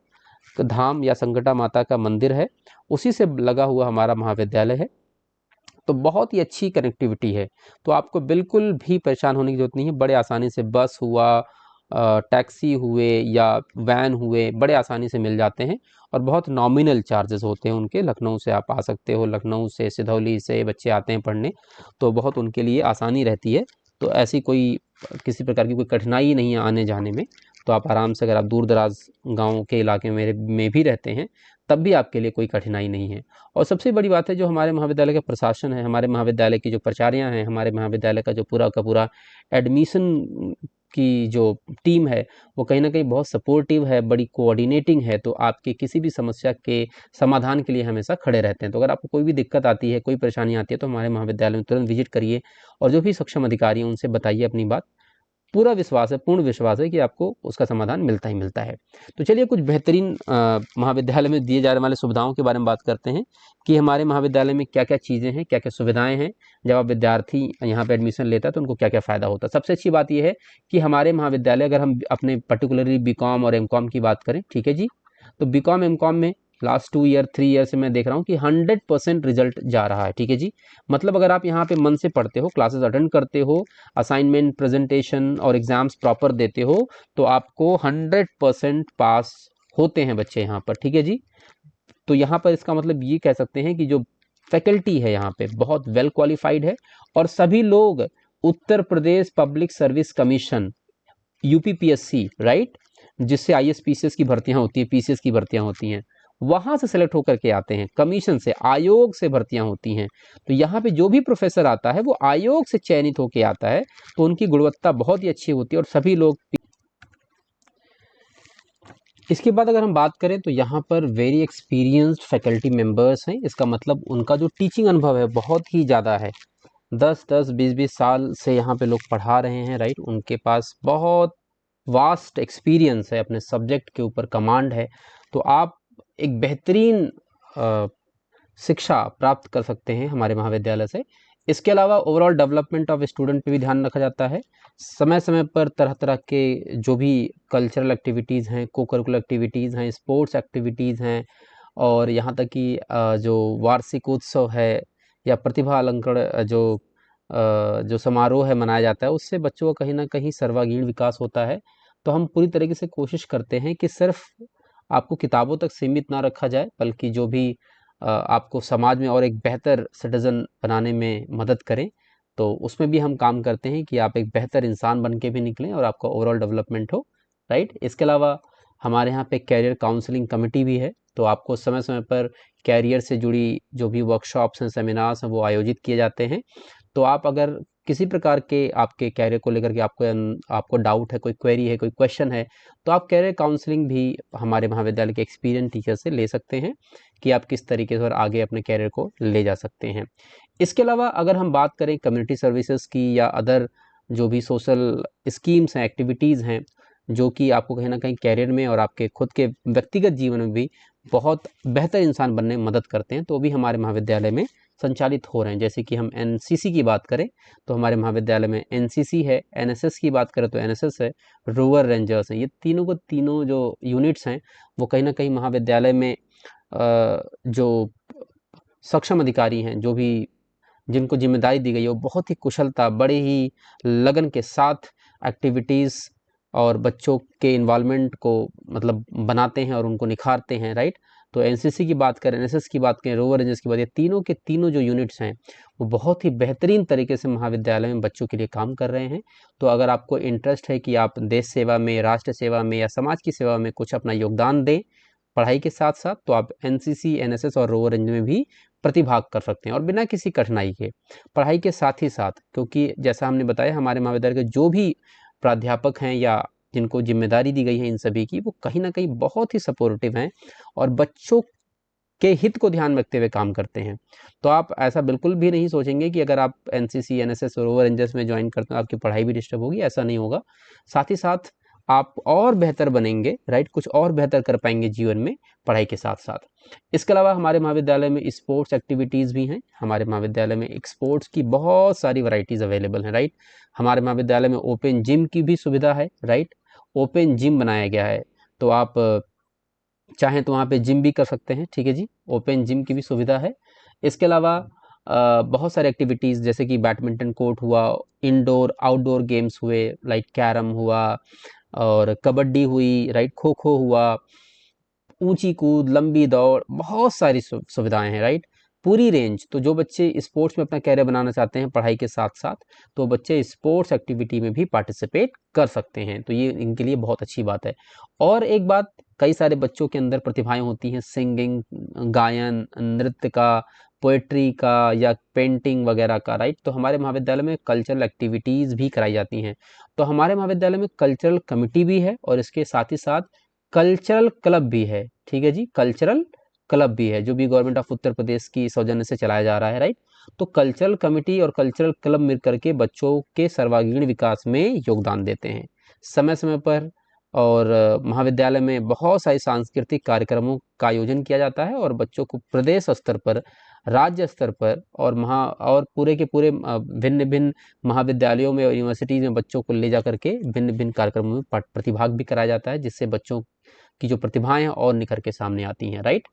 धाम या संकटा माता का मंदिर है, उसी से लगा हुआ हमारा महाविद्यालय है। तो बहुत ही अच्छी कनेक्टिविटी है। तो आपको बिल्कुल भी परेशान होने की ज़रूरत नहीं है। बड़े आसानी से बस हुआ, टैक्सी हुए या वैन हुए, बड़े आसानी से मिल जाते हैं और बहुत नॉमिनल चार्जेस होते हैं उनके। लखनऊ से आप आ सकते हो, लखनऊ से, सिधौली से बच्चे आते हैं पढ़ने, तो बहुत उनके लिए आसानी रहती है। तो ऐसी कोई किसी प्रकार की कोई कठिनाई नहीं है आने जाने में। तो आप आराम से, अगर आप दूर दराज गाँव के इलाके में भी रहते हैं तब भी आपके लिए कोई कठिनाई नहीं है। और सबसे बड़ी बात है, जो हमारे महाविद्यालय का प्रशासन है, हमारे महाविद्यालय की जो प्राचार्या हैं, हमारे महाविद्यालय का जो पूरा का पूरा एडमिशन की जो टीम है, वो कहीं न कहीं बहुत सपोर्टिव है, बड़ी कोऑर्डिनेटिंग है, तो आपकी किसी भी समस्या के समाधान के लिए हमेशा खड़े रहते हैं। तो अगर आपको कोई भी दिक्कत आती है, कोई परेशानी आती है, तो हमारे महाविद्यालय में तुरंत विज़िट करिए और जो भी सक्षम अधिकारी हैं उनसे बताइए अपनी बात। पूरा विश्वास है, पूर्ण विश्वास है कि आपको उसका समाधान मिलता ही मिलता है। तो चलिए कुछ बेहतरीन महाविद्यालय में दिए जाने वाले सुविधाओं के बारे में बात करते हैं कि हमारे महाविद्यालय में क्या-क्या चीज़ें हैं, क्या-क्या सुविधाएँ हैं। जब आप विद्यार्थी यहाँ पे एडमिशन लेता है तो उनको क्या-क्या फ़ायदा होता है। सबसे अच्छी बात ये है कि हमारे महाविद्यालय, अगर हम अपने पर्टिकुलरली बीकॉम और एमकॉम की बात करें, ठीक है जी, तो बीकॉम एमकॉम में लास्ट 2 ईयर 3 ईयर से मैं देख रहा हूँ कि 100% रिजल्ट जा रहा है, ठीक है जी। मतलब अगर आप यहाँ पे मन से पढ़ते हो, क्लासेस अटेंड करते हो, असाइनमेंट, प्रेजेंटेशन और एग्जाम्स प्रॉपर देते हो, तो आपको 100% पास होते हैं बच्चे यहाँ पर, ठीक है जी। तो यहाँ पर इसका मतलब ये कह सकते हैं कि जो फैकल्टी है यहाँ पे बहुत वेल क्वालिफाइड है और सभी लोग Uttar Pradesh public service commission, UPPSC, right, जिससे आईएएस पीसीएस की भर्तियां होती हैं, पीसीएस की भर्तियां होती हैं, वहां से सेलेक्ट होकर के आते हैं, कमीशन से, आयोग से भर्तियां होती हैं। तो यहाँ पे जो भी प्रोफेसर आता है वो आयोग से चयनित होकर आता है, तो उनकी गुणवत्ता बहुत ही अच्छी होती है और सभी लोग। इसके बाद अगर हम बात करें तो यहाँ पर वेरी एक्सपीरियंस्ड फैकल्टी मेंबर्स हैं। इसका मतलब उनका जो टीचिंग अनुभव है बहुत ही ज़्यादा है। 10-10, 20-20 साल से यहाँ पे लोग पढ़ा रहे हैं, राइट। उनके पास बहुत वास्ट एक्सपीरियंस है, अपने सब्जेक्ट के ऊपर कमांड है। तो आप एक बेहतरीन शिक्षा प्राप्त कर सकते हैं हमारे महाविद्यालय से। इसके अलावा ओवरऑल डेवलपमेंट ऑफ स्टूडेंट पे भी ध्यान रखा जाता है। समय समय पर तरह तरह के जो भी कल्चरल एक्टिविटीज़ हैं, को करिकुलर एक्टिविटीज़ हैं, स्पोर्ट्स एक्टिविटीज़ हैं, और यहाँ तक कि जो वार्षिकोत्सव है या प्रतिभा अलंकरण जो समारोह है मनाया जाता है, उससे बच्चों का कहीं ना कहीं सर्वांगीण विकास होता है। तो हम पूरी तरीके से कोशिश करते हैं कि सिर्फ आपको किताबों तक सीमित ना रखा जाए, बल्कि जो भी आपको समाज में और एक बेहतर सिटीज़न बनाने में मदद करें, तो उसमें भी हम काम करते हैं कि आप एक बेहतर इंसान बन के भी निकलें और आपका ओवरऑल डेवलपमेंट हो, राइट। इसके अलावा हमारे यहाँ पे कैरियर काउंसलिंग कमेटी भी है, तो आपको समय समय पर कैरियर से जुड़ी जो भी वर्कशॉप्स हैं, सेमिनार्स हैं, वो आयोजित किए जाते हैं। तो आप अगर किसी प्रकार के आपके कैरियर को लेकर के आपको डाउट है, कोई क्वेरी है, कोई क्वेश्चन है, तो आप कैरियर काउंसलिंग भी हमारे महाविद्यालय के एक्सपीरियंस टीचर से ले सकते हैं कि आप किस तरीके से और आगे अपने कैरियर को ले जा सकते हैं। इसके अलावा अगर हम बात करें कम्युनिटी सर्विसेज की या अदर जो भी सोशल स्कीम्स हैं, एक्टिविटीज़ हैं, जो कि आपको कहीं ना कहीं कैरियर में और आपके खुद के व्यक्तिगत जीवन में भी बहुत बेहतर इंसान बनने में मदद करते हैं, तो भी हमारे महाविद्यालय में संचालित हो रहे हैं। जैसे कि हम एनसीसी की बात करें तो हमारे महाविद्यालय में एनसीसी है, एनएसएस की बात करें तो एनएसएस है, रोवर रेंजर्स हैं। ये तीनों को तीनों जो यूनिट्स हैं वो कहीं ना कहीं महाविद्यालय में जो सक्षम अधिकारी हैं, जो भी जिनको जिम्मेदारी दी गई है, वो बहुत ही कुशलता, बड़े ही लगन के साथ एक्टिविटीज़ और बच्चों के इन्वॉल्वमेंट को मतलब बनाते हैं और उनको निखारते हैं, राइट। तो एनसीसी की बात करें, एनएसएस की बात करें, रोवर रेंजर्स की बात, ये तीनों के तीनों जो यूनिट्स हैं वो बहुत ही बेहतरीन तरीके से महाविद्यालय में बच्चों के लिए काम कर रहे हैं। तो अगर आपको इंटरेस्ट है कि आप देश सेवा में, राष्ट्र सेवा में या समाज की सेवा में कुछ अपना योगदान दें पढ़ाई के साथ साथ, तो आप एनसीसी, एनएसएस और रोवर रेंज में भी प्रतिभाग कर सकते हैं और बिना किसी कठिनाई के। पढ़ाई के साथ ही साथ, क्योंकि जैसा हमने बताया हमारे महाविद्यालय के जो भी प्राध्यापक हैं या जिनको जिम्मेदारी दी गई है इन सभी की, वो कहीं ना कहीं बहुत ही सपोर्टिव हैं और बच्चों के हित को ध्यान में रखते हुए काम करते हैं। तो आप ऐसा बिल्कुल भी नहीं सोचेंगे कि अगर आप एनसीसी, एनएसएस और रोवर रेंजर्स में ज्वाइन करते हैं आपकी पढ़ाई भी डिस्टर्ब होगी, ऐसा नहीं होगा। साथ ही साथ आप और बेहतर बनेंगे, राइट, कुछ और बेहतर कर पाएंगे जीवन में पढ़ाई के साथ साथ। इसके अलावा हमारे महाविद्यालय में स्पोर्ट्स एक्टिविटीज़ भी हैं। हमारे महाविद्यालय में एक स्पोर्ट्स की बहुत सारी वैरायटीज़ अवेलेबल हैं, राइट। हमारे महाविद्यालय में ओपन जिम की भी सुविधा है, राइट। ओपन जिम बनाया गया है, तो आप चाहें तो वहाँ पे जिम भी कर सकते हैं, ठीक है जी। ओपन जिम की भी सुविधा है। इसके अलावा बहुत सारे एक्टिविटीज़ जैसे कि बैडमिंटन कोर्ट हुआ, इंडोर आउटडोर गेम्स हुए, लाइक कैरम हुआ और कबड्डी हुई, राइट, खो खो हुआ, ऊंची कूद, लंबी दौड़, बहुत सारी सुविधाएं हैं, राइट। पूरी रेंज। तो जो बच्चे स्पोर्ट्स में अपना कैरियर बनाना चाहते हैं पढ़ाई के साथ साथ, तो बच्चे स्पोर्ट्स एक्टिविटी में भी पार्टिसिपेट कर सकते हैं, तो ये इनके लिए बहुत अच्छी बात है। और एक बात, कई सारे बच्चों के अंदर प्रतिभाएं होती हैं, सिंगिंग, गायन, नृत्य का, पोएट्री का या पेंटिंग वगैरह का, राइट। तो हमारे महाविद्यालय में कल्चरल एक्टिविटीज़ भी कराई जाती हैं। तो हमारे महाविद्यालय में कल्चरल कमिटी भी है और इसके साथ ही साथ कल्चरल क्लब भी है, ठीक है जी, कल्चरल क्लब भी है, जो भी गवर्नमेंट ऑफ उत्तर प्रदेश की सौजन्य से चलाया जा रहा है, राइट। तो कल्चरल कमिटी और कल्चरल क्लब मिल करके बच्चों के सर्वांगीण विकास में योगदान देते हैं समय समय पर। और महाविद्यालय में बहुत सारे सांस्कृतिक कार्यक्रमों का आयोजन किया जाता है और बच्चों को प्रदेश स्तर पर, राज्य स्तर पर और पूरे के पूरे भिन्न भिन्न महाविद्यालयों में और यूनिवर्सिटीज़ में बच्चों को ले जा करके भिन्न भिन्न कार्यक्रमों में प्रतिभाग भी कराया जाता है, जिससे बच्चों की जो प्रतिभाएं हैं और निखर के सामने आती हैं, राइट।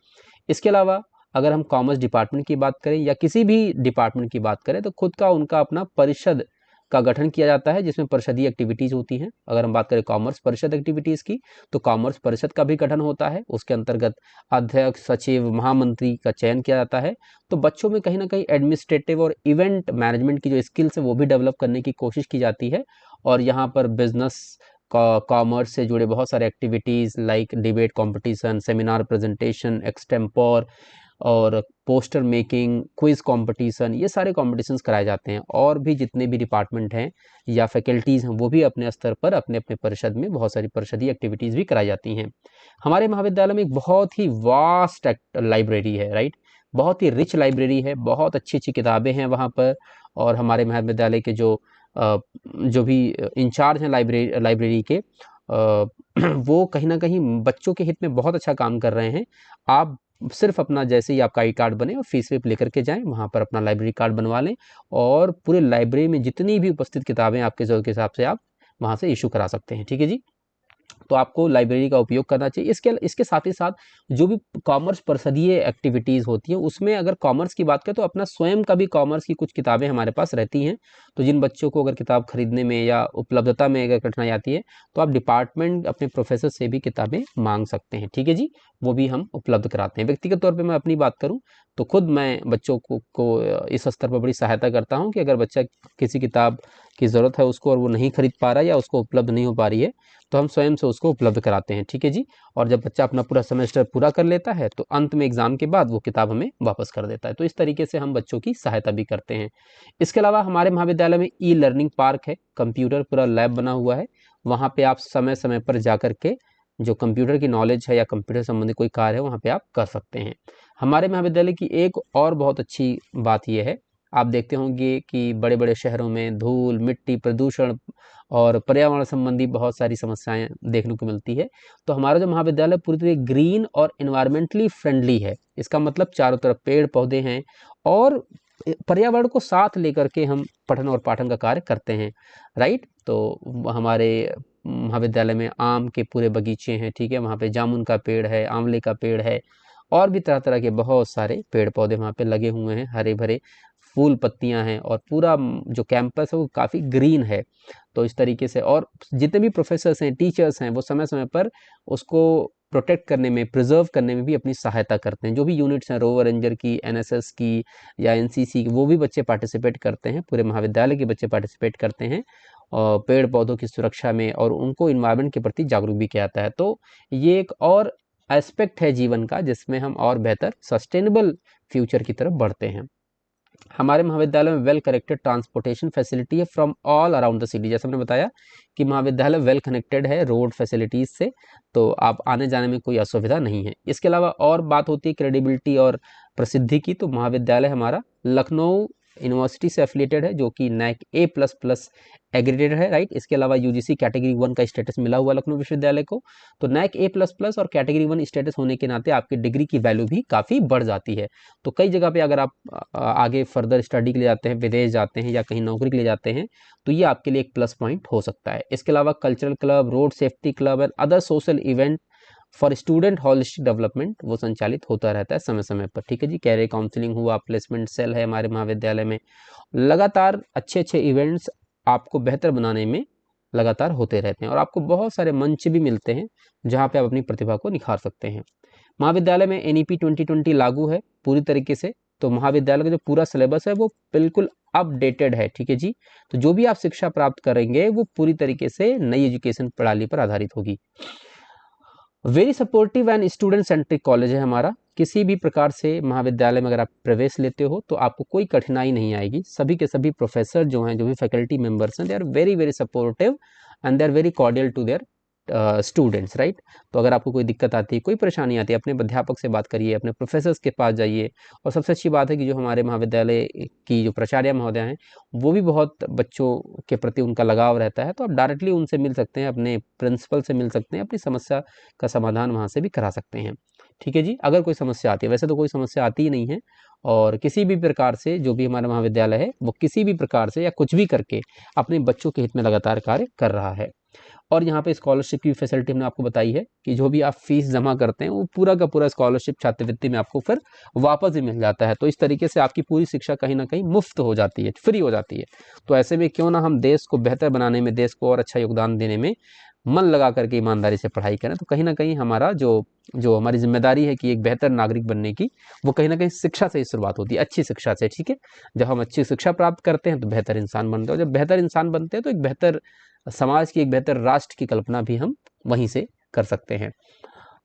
इसके अलावा अगर हम कॉमर्स डिपार्टमेंट की बात करें या किसी भी डिपार्टमेंट की बात करें, तो खुद का उनका अपना परिषद का गठन किया जाता है, जिसमें परिषदीय एक्टिविटीज़ होती हैं। अगर हम बात करें कॉमर्स परिषद एक्टिविटीज़ की, तो कॉमर्स परिषद का भी गठन होता है, उसके अंतर्गत अध्यक्ष, सचिव, महामंत्री का चयन किया जाता है। तो बच्चों में कहीं ना कहीं एडमिनिस्ट्रेटिव और इवेंट मैनेजमेंट की जो स्किल्स है वो भी डेवलप करने की कोशिश की जाती है। और यहाँ पर बिजनेस, कॉमर्स से जुड़े बहुत सारे activities like debate competition, seminar presentation, extempore और पोस्टर मेकिंग, क्विज कंपटीशन, ये सारे कॉम्पिटिशन्स कराए जाते हैं। और भी जितने भी डिपार्टमेंट हैं या फैकल्टीज़ हैं वो भी अपने स्तर पर अपने अपने परिषद में बहुत सारी परिषदीय एक्टिविटीज़ भी कराई जाती हैं। हमारे महाविद्यालय में एक बहुत ही वास्ट लाइब्रेरी है, राइट। बहुत ही रिच लाइब्रेरी है, बहुत अच्छी अच्छी किताबें हैं वहाँ पर। और हमारे महाविद्यालय के जो भी इंचार्ज हैं लाइब्रेरी के, वो कहीं ना कहीं बच्चों के हित में बहुत अच्छा काम कर रहे हैं। आप सिर्फ अपना, जैसे ही आपका आई कार्ड बने और फीस स्लिप लेकर के जाएं, वहाँ पर अपना लाइब्रेरी कार्ड बनवा लें और पूरे लाइब्रेरी में जितनी भी उपस्थित किताबें आपके ज़रूरत के हिसाब से आप वहाँ से इशू करा सकते हैं, ठीक है जी। तो आपको लाइब्रेरी का उपयोग करना चाहिए। इसके साथ ही साथ जो भी कॉमर्स परिषदीय एक्टिविटीज़ होती हैं उसमें अगर कॉमर्स की बात करें तो अपना स्वयं का भी कॉमर्स की कुछ किताबें हमारे पास रहती हैं। तो जिन बच्चों को अगर किताब खरीदने में या उपलब्धता में अगर कठिनाई आती है तो आप डिपार्टमेंट अपने प्रोफेसर से भी किताबें मांग सकते हैं, ठीक है जी। वो भी हम उपलब्ध कराते हैं। व्यक्तिगत तौर पर मैं अपनी बात करूँ तो खुद मैं बच्चों को इस स्तर पर बड़ी सहायता करता हूँ कि अगर बच्चा किसी किताब की ज़रूरत है उसको और वो नहीं खरीद पा रहा है या उसको उपलब्ध नहीं हो पा रही है तो हम स्वयं से उसको उपलब्ध कराते हैं, ठीक है जी। और जब बच्चा अपना पूरा सेमेस्टर पूरा कर लेता है तो अंत में एग्ज़ाम के बाद वो किताब हमें वापस कर देता है। तो इस तरीके से हम बच्चों की सहायता भी करते हैं। इसके अलावा हमारे महाविद्यालय में ई लर्निंग पार्क है, कंप्यूटर पूरा लैब बना हुआ है। वहाँ पे आप समय समय पर जा कर के जो कंप्यूटर की नॉलेज है या कंप्यूटर संबंधी कोई कार्य है वहाँ पे आप कर सकते हैं। हमारे महाविद्यालय की एक और बहुत अच्छी बात यह है, आप देखते होंगे कि बड़े बड़े शहरों में धूल, मिट्टी, प्रदूषण और पर्यावरण संबंधी बहुत सारी समस्याएं देखने को मिलती है। तो हमारा जो महाविद्यालय पूरी तरह ग्रीन और इन्वायरमेंटली फ्रेंडली है। इसका मतलब चारों तरफ पेड़ पौधे हैं और पर्यावरण को साथ लेकर के हम पठन और पाठन का कार्य करते हैं, राइट। तो हमारे महाविद्यालय में आम के पूरे बगीचे हैं, ठीक है। वहाँ पे जामुन का पेड़ है, आंवले का पेड़ है और भी तरह तरह के बहुत सारे पेड़ पौधे वहाँ पे लगे हुए हैं, हरे भरे फूल पत्तियां हैं और पूरा जो कैंपस है वो काफ़ी ग्रीन है। तो इस तरीके से और जितने भी प्रोफेसर्स हैं, टीचर्स हैं, वो समय समय पर उसको प्रोटेक्ट करने में, प्रिजर्व करने में भी अपनी सहायता करते हैं। जो भी यूनिट्स हैं, रोवर रेंजर की, एनएसएस की या एनसीसी की, वो भी बच्चे पार्टिसिपेट करते हैं, पूरे महाविद्यालय के बच्चे पार्टिसिपेट करते हैं और पेड़ पौधों की सुरक्षा में, और उनको इन्वायरमेंट के प्रति जागरूक भी किया जाता है। तो ये एक और एस्पेक्ट है जीवन का जिसमें हम और बेहतर सस्टेनेबल फ्यूचर की तरफ बढ़ते हैं। हमारे महाविद्यालय में वेल कनेक्टेड ट्रांसपोर्टेशन फैसिलिटी है from all around the city. जैसे हमने बताया कि महाविद्यालय वेल कनेक्टेड है रोड फैसिलिटीज़ से, तो आप आने जाने में कोई असुविधा नहीं है। इसके अलावा और बात होती है क्रेडिबिलिटी और प्रसिद्धि की, तो महाविद्यालय हमारा लखनऊ यूनिवर्सिटी से एफिलिएटेड है जो कि NAC A++ एग्रीडेटेड है, राइट। इसके अलावा UGC कैटेगरी 1 का स्टेटस मिला हुआ लखनऊ विश्वविद्यालय को। तो NAC A++ और कैटेगरी 1 स्टेटस होने के नाते आपकी डिग्री की वैल्यू भी काफ़ी बढ़ जाती है। तो कई जगह पे अगर आप आगे फर्दर स्टडी के लिए जाते हैं, विदेश जाते हैं या कहीं नौकरी के लिए जाते हैं, तो ये आपके लिए एक प्लस पॉइंट हो सकता है। इसके अलावा cultural club, road safety club and other social event for student holistic development वो संचालित होता रहता है समय समय पर, ठीक है जी। कैरियर काउंसलिंग हुआ, प्लेसमेंट सेल है हमारे महाविद्यालय में, लगातार अच्छे अच्छे इवेंट्स आपको बेहतर बनाने में लगातार होते रहते हैं और आपको बहुत सारे मंच भी मिलते हैं जहाँ पे आप अपनी प्रतिभा को निखार सकते हैं। महाविद्यालय में NEP 2020 लागू है पूरी तरीके से, तो महाविद्यालय का जो पूरा सिलेबस है वो बिल्कुल अपडेटेड है, ठीक है जी। तो जो भी आप शिक्षा प्राप्त करेंगे वो पूरी तरीके से नई एजुकेशन प्रणाली पर आधारित होगी। Very supportive and student centric college है हमारा। किसी भी प्रकार से महाविद्यालय में अगर आप प्रवेश लेते हो तो आपको कोई कठिनाई नहीं आएगी। सभी के सभी प्रोफेसर जो हैं, जो भी फैकल्टी मेंबर्स हैं, they are very very supportive and they are very cordial to their students, right. तो अगर आपको कोई दिक्कत आती है, कोई परेशानी आती है, अपने अध्यापक से बात करिए, अपने प्रोफेसर्स के पास जाइए। और सबसे अच्छी बात है कि जो हमारे महाविद्यालय की जो प्राचार्य महोदय हैं वो भी बहुत बच्चों के प्रति उनका लगाव रहता है, तो आप डायरेक्टली उनसे मिल सकते हैं, अपने प्रिंसिपल से मिल सकते हैं, अपनी समस्या का समाधान वहाँ से भी करा सकते हैं, ठीक है जी। अगर कोई समस्या आती है, वैसे तो कोई समस्या आती ही नहीं है, और किसी भी प्रकार से जो भी हमारा महाविद्यालय है वो किसी भी प्रकार से या कुछ भी करके अपने बच्चों के हित में लगातार कार्य कर रहा है। और यहाँ पे स्कॉलरशिप की फैसिलिटी हमने आपको बताई है कि जो भी आप फीस जमा करते हैं वो पूरा का पूरा स्कॉलरशिप छात्रवृत्ति में आपको फिर वापस भी मिल जाता है। तो इस तरीके से आपकी पूरी शिक्षा कहीं ना कहीं मुफ्त हो जाती है, फ्री हो जाती है। तो ऐसे में क्यों ना हम देश को बेहतर बनाने में, देश को और अच्छा योगदान देने में मन लगा करके ईमानदारी से पढ़ाई करें। तो कहीं ना कहीं हमारा जो जो हमारी जिम्मेदारी है कि एक बेहतर नागरिक बनने की, वो कहीं ना कहीं शिक्षा से ही शुरुआत होती है, अच्छी शिक्षा से, ठीक है। जब हम अच्छी शिक्षा प्राप्त करते हैं तो बेहतर इंसान बनते हैं, और जब बेहतर इंसान बनते हैं तो एक बेहतर समाज की, एक बेहतर राष्ट्र की कल्पना भी हम वहीं से कर सकते हैं।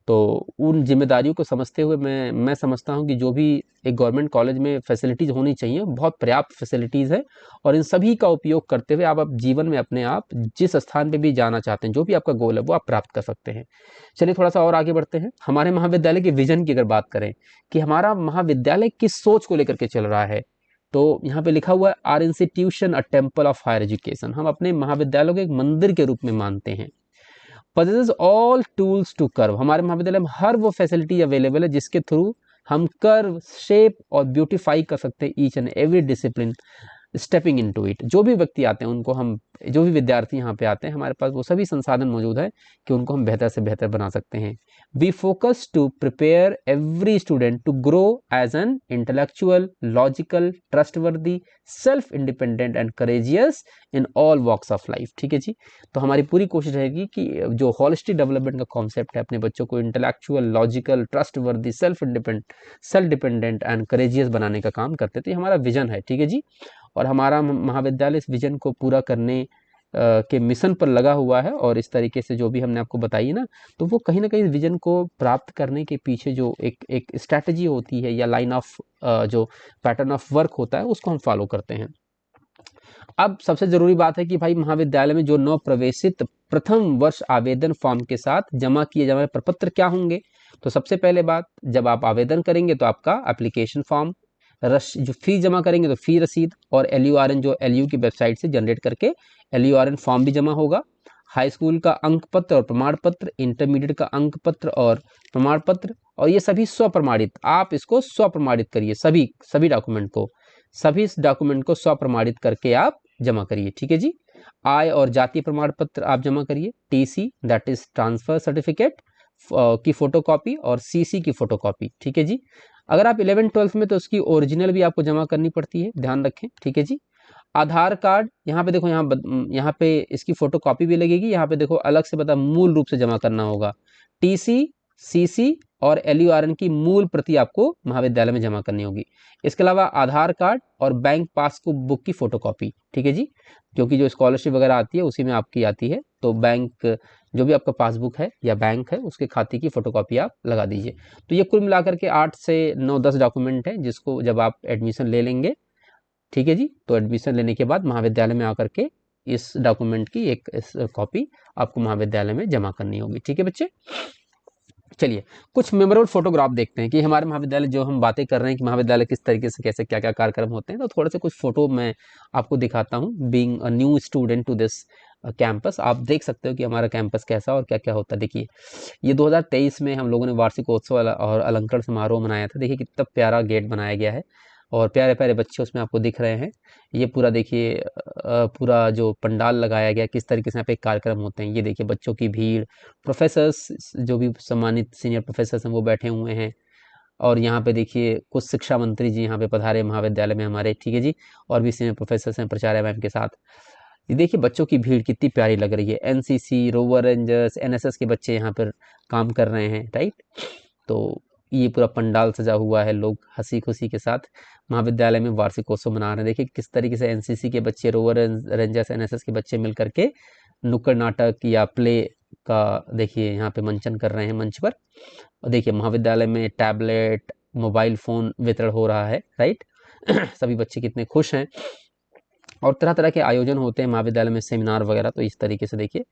तो उन जिम्मेदारियों को समझते हुए मैं समझता हूँ कि जो भी एक गवर्नमेंट कॉलेज में फैसिलिटीज़ होनी चाहिए, बहुत पर्याप्त फैसिलिटीज़ है, और इन सभी का उपयोग करते हुए आप जीवन में अपने आप जिस स्थान पे भी जाना चाहते हैं, जो भी आपका गोल है वो आप प्राप्त कर सकते हैं। चलिए थोड़ा सा और आगे बढ़ते हैं। हमारे महाविद्यालय के विजन की अगर बात करें कि हमारा महाविद्यालय किस सोच को लेकर के चल रहा है, तो यहाँ पे लिखा हुआ है our institution a temple of higher education. हम अपने महाविद्यालयों को एक मंदिर के रूप में मानते हैं। possesses all tools to curve। हमारे महाविद्यालय में हर वो फैसिलिटी अवेलेबल है जिसके थ्रू हम कर्व, शेप और ब्यूटीफाई कर सकते हैं each and every discipline stepping into it. जो भी व्यक्ति आते हैं उनको हम, जो भी विद्यार्थी यहाँ पे आते हैं, हमारे पास वो सभी संसाधन मौजूद है कि उनको हम बेहतर से बेहतर बना सकते हैं। We focus to prepare every student to grow as an intellectual, logical, trustworthy, self independent and courageous in all walks of life, ठीक है जी। तो हमारी पूरी कोशिश रहेगी कि जो होलिस्टिक डेवलपमेंट का कॉन्सेप्ट है, अपने बच्चों को intellectual, logical, trustworthy, self dependent and courageous बनाने का काम करते हैं। तो ये हमारा विजन है, ठीक है जी। और हमारा महाविद्यालय इस विजन को पूरा करने के मिशन पर लगा हुआ है। और इस तरीके से जो भी हमने आपको बताई ना, तो वो कहीं ना कहीं विजन को प्राप्त करने के पीछे जो एक स्ट्रैटेजी होती है या लाइन ऑफ जो पैटर्न ऑफ वर्क होता है, उसको हम फॉलो करते हैं। अब सबसे ज़रूरी बात है कि भाई महाविद्यालय में जो नव प्रवेशित प्रथम वर्ष आवेदन फॉर्म के साथ जमा किए जाने वाले प्रपत्र क्या होंगे। तो सबसे पहले बात, जब आप आवेदन करेंगे तो आपका एप्लीकेशन फॉर्म, जो फीस जमा करेंगे तो फी रसीद, और LURN जो LU की वेबसाइट से जनरेट करके LURN फॉर्म भी जमा होगा। हाई स्कूल का अंक पत्र और प्रमाण पत्र, इंटरमीडिएट का अंक पत्र और प्रमाण पत्र, और ये सभी स्वप्रमाणित, आप इसको स्वप्रमाणित करिए। सभी डॉक्यूमेंट को, स्वप्रमाणित करके आप जमा करिए, ठीक है जी। आय और जाति प्रमाण पत्र आप जमा करिए। TC that is transfer certificate की फोटोकॉपी, और CC की फोटोकॉपी, ठीक है जी। अगर आप 11th-12th में तो उसकी ओरिजिनल भी आपको जमा करनी पड़ती है, ध्यान रखें, ठीक है जी। आधार कार्ड, यहाँ पे देखो, यहाँ पे इसकी फोटोकॉपी भी लगेगी, यहाँ पे देखो अलग से बता, मूल रूप से जमा करना होगा। TC, CC और LURN की मूल प्रति आपको महाविद्यालय में जमा करनी होगी। इसके अलावा आधार कार्ड और बैंक पासबुक की फोटोकॉपी, ठीक है जी, क्योंकि जो स्कॉलरशिप वगैरह आती है उसी में आपकी आती है। तो बैंक, जो भी आपका पासबुक है या बैंक है, उसके खाते की फोटोकॉपी आप लगा दीजिए। तो ये कुल मिलाकर के 8 से 9-10 डॉक्यूमेंट है, जिसको जब आप एडमिशन ले लेंगे, ठीक है जी, तो एडमिशन लेने के बाद महाविद्यालय में आकर के इस डॉक्यूमेंट की एक कॉपी आपको महाविद्यालय में जमा करनी होगी, ठीक है बच्चे। चलिए कुछ मेमोरेबल फोटोग्राफ देखते हैं कि हमारे महाविद्यालय, जो हम बातें कर रहे हैं कि महाविद्यालय किस तरीके से, कैसे क्या क्या कार्यक्रम होते हैं, तो थोड़े से कुछ फोटो मैं आपको दिखाता हूँ। Being a new student to this campus, आप देख सकते हो कि हमारा कैंपस कैसा और क्या क्या होता है। देखिए, ये 2023 में हम लोगों ने वार्षिकोत्सव और अलंकरण समारोह मनाया था। देखिए कितना प्यारा गेट बनाया गया है, और प्यारे प्यारे बच्चे उसमें आपको दिख रहे हैं। ये पूरा देखिए, पूरा जो पंडाल लगाया गया, किस तरीके से यहाँ पे कार्यक्रम होते हैं। ये देखिए बच्चों की भीड़, प्रोफेसर्स, जो भी सम्मानित सीनियर प्रोफेसर्स हैं वो बैठे हुए हैं। और यहाँ पे देखिए कुछ शिक्षा मंत्री जी यहाँ पे पधारे महाविद्यालय में हमारे, ठीक है जी, और भी सीनियर प्रोफेसर्स हैं प्राचार्य मैम के साथ। ये देखिए बच्चों की भीड़ कितनी प्यारी लग रही है। NCC, रोवर रेंजर्स, NSS के बच्चे यहाँ पर काम कर रहे हैं, राइट। तो ये पूरा पंडाल सजा हुआ है, लोग हंसी खुशी के साथ महाविद्यालय में वार्षिकोत्सव मना रहे हैं। देखिए किस तरीके से एनसीसी के बच्चे, रोवर रेंजर्स, एनएसएस के बच्चे मिल करके नुक्कड़ नाटक या प्ले का देखिए यहाँ पे मंचन कर रहे हैं मंच पर। और देखिए महाविद्यालय में टैबलेट, मोबाइल फ़ोन वितरण हो रहा है, राइट। सभी बच्चे कितने खुश हैं। और तरह तरह के आयोजन होते हैं महाविद्यालय में, सेमिनार वगैरह। तो इस तरीके से देखिए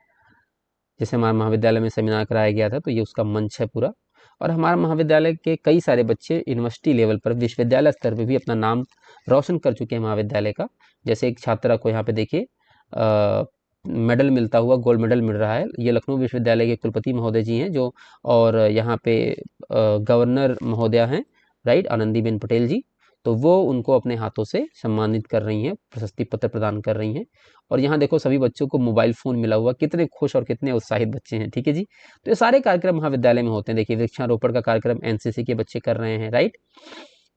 जैसे हमारे महाविद्यालय में सेमिनार कराया गया था, तो ये उसका मंच है पूरा। और हमारे महाविद्यालय के कई सारे बच्चे यूनिवर्सिटी लेवल पर, विश्वविद्यालय स्तर पे भी अपना नाम रोशन कर चुके हैं महाविद्यालय का। जैसे एक छात्रा को यहाँ पे देखिए मेडल मिलता हुआ, गोल्ड मेडल मिल रहा है। ये लखनऊ विश्वविद्यालय के कुलपति महोदय जी हैं जो, और यहाँ पे गवर्नर महोदया हैं, राइट, आनंदीबेन पटेल जी। तो वो उनको अपने हाथों से सम्मानित कर रही हैं, प्रशस्ति पत्र प्रदान कर रही हैं। और यहाँ देखो सभी बच्चों को मोबाइल फ़ोन मिला हुआ, कितने खुश और कितने उत्साहित बच्चे हैं, ठीक है जी। तो ये सारे कार्यक्रम महाविद्यालय में होते हैं। देखिए वृक्षारोपण का कार्यक्रम एनसीसी के बच्चे कर रहे हैं, राइट।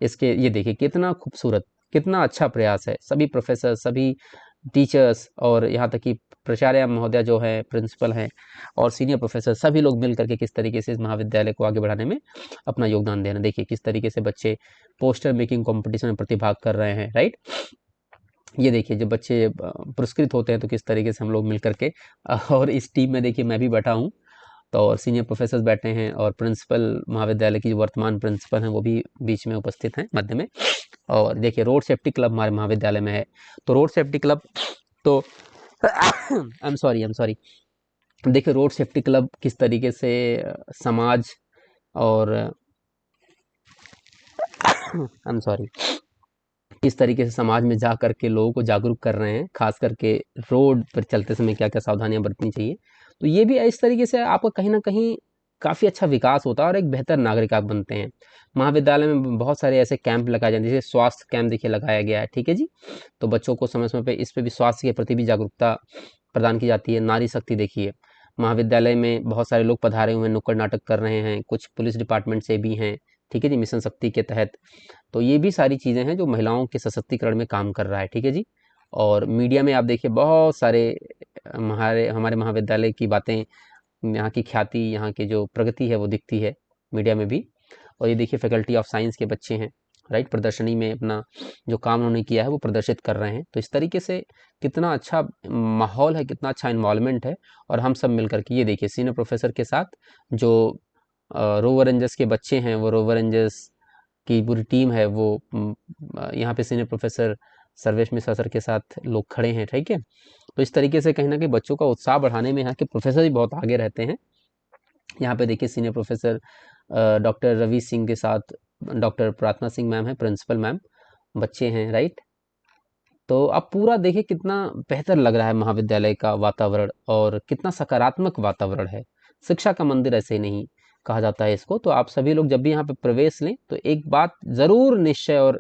इसके ये देखिए कितना खूबसूरत, कितना अच्छा प्रयास है। सभी प्रोफेसर, सभी टीचर्स और यहाँ तक कि प्राचार्य महोदया जो है, प्रिंसिपल हैं और सीनियर प्रोफेसर, सभी लोग मिल करके किस तरीके से इस महाविद्यालय को आगे बढ़ाने में अपना योगदान दे रहे हैं। देखिए किस तरीके से बच्चे पोस्टर मेकिंग कंपटीशन में प्रतिभाग कर रहे हैं, राइट। ये देखिए जब बच्चे पुरस्कृत होते हैं तो किस तरीके से हम लोग मिल करके, और इस टीम में देखिए मैं भी बैठा हूँ, तो और सीनियर प्रोफेसर बैठे हैं और प्रिंसिपल महाविद्यालय की जो वर्तमान प्रिंसिपल हैं वो भी बीच में उपस्थित हैं, मध्य में। और देखिए रोड सेफ्टी क्लब हमारे महाविद्यालय में है। तो रोड सेफ्टी क्लब तो आई एम सॉरी देखिए रोड सेफ्टी क्लब किस तरीके से समाज और आई एम सॉरी किस तरीके से समाज में जा करके लोगों को जागरूक कर रहे हैं, खास करके रोड पर चलते समय क्या क्या सावधानियां बरतनी चाहिए। तो ये भी इस तरीके से आपका कहीं ना कहीं काफ़ी अच्छा विकास होता है और एक बेहतर नागरिक आप बनते हैं। महाविद्यालय में बहुत सारे ऐसे कैंप लगाए जाते हैं, जैसे स्वास्थ्य कैंप देखिए लगाया गया है, ठीक है जी। तो बच्चों को समय समय पे इस पे भी, स्वास्थ्य के प्रति भी जागरूकता प्रदान की जाती है। नारी शक्ति देखिए, महाविद्यालय में बहुत सारे लोग पधारे हुए हैं, नुक्कड़ नाटक कर रहे हैं, कुछ पुलिस डिपार्टमेंट से भी हैं, ठीक है जी, मिशन शक्ति के तहत। तो ये भी सारी चीज़ें हैं जो महिलाओं के सशक्तिकरण में काम कर रहा है, ठीक है जी। और मीडिया में आप देखिए बहुत सारे हमारे महाविद्यालय की बातें, यहाँ की ख्याति, यहाँ की जो प्रगति है वो दिखती है मीडिया में भी। और ये देखिए फैकल्टी ऑफ साइंस के बच्चे हैं, राइट, प्रदर्शनी में अपना जो काम उन्होंने किया है वो प्रदर्शित कर रहे हैं। तो इस तरीके से कितना अच्छा माहौल है, कितना अच्छा इन्वॉल्वमेंट है। और हम सब मिलकर के, ये देखिए सीनियर प्रोफेसर के साथ जो रोवर रेंजर्स के बच्चे हैं, वो रोवर रेंजर्स की पूरी टीम है, वो यहाँ पे senior professor Sarvesh Mishra sir के साथ लोग खड़े हैं, ठीक है। तो इस तरीके से कहीं ना कहीं बच्चों का उत्साह बढ़ाने में यहाँ के प्रोफेसर भी बहुत आगे रहते हैं। यहाँ पे देखिए senior professor doctor Ravi Singh के साथ डॉक्टर प्रार्थना सिंह मैम है, प्रिंसिपल मैम, बच्चे हैं, राइट। तो अब पूरा देखिए कितना बेहतर लग रहा है महाविद्यालय का वातावरण, और कितना सकारात्मक वातावरण है। शिक्षा का मंदिर ऐसे ही नहीं कहा जाता है इसको। तो आप सभी लोग जब भी यहाँ पे प्रवेश लें तो एक बात ज़रूर निश्चय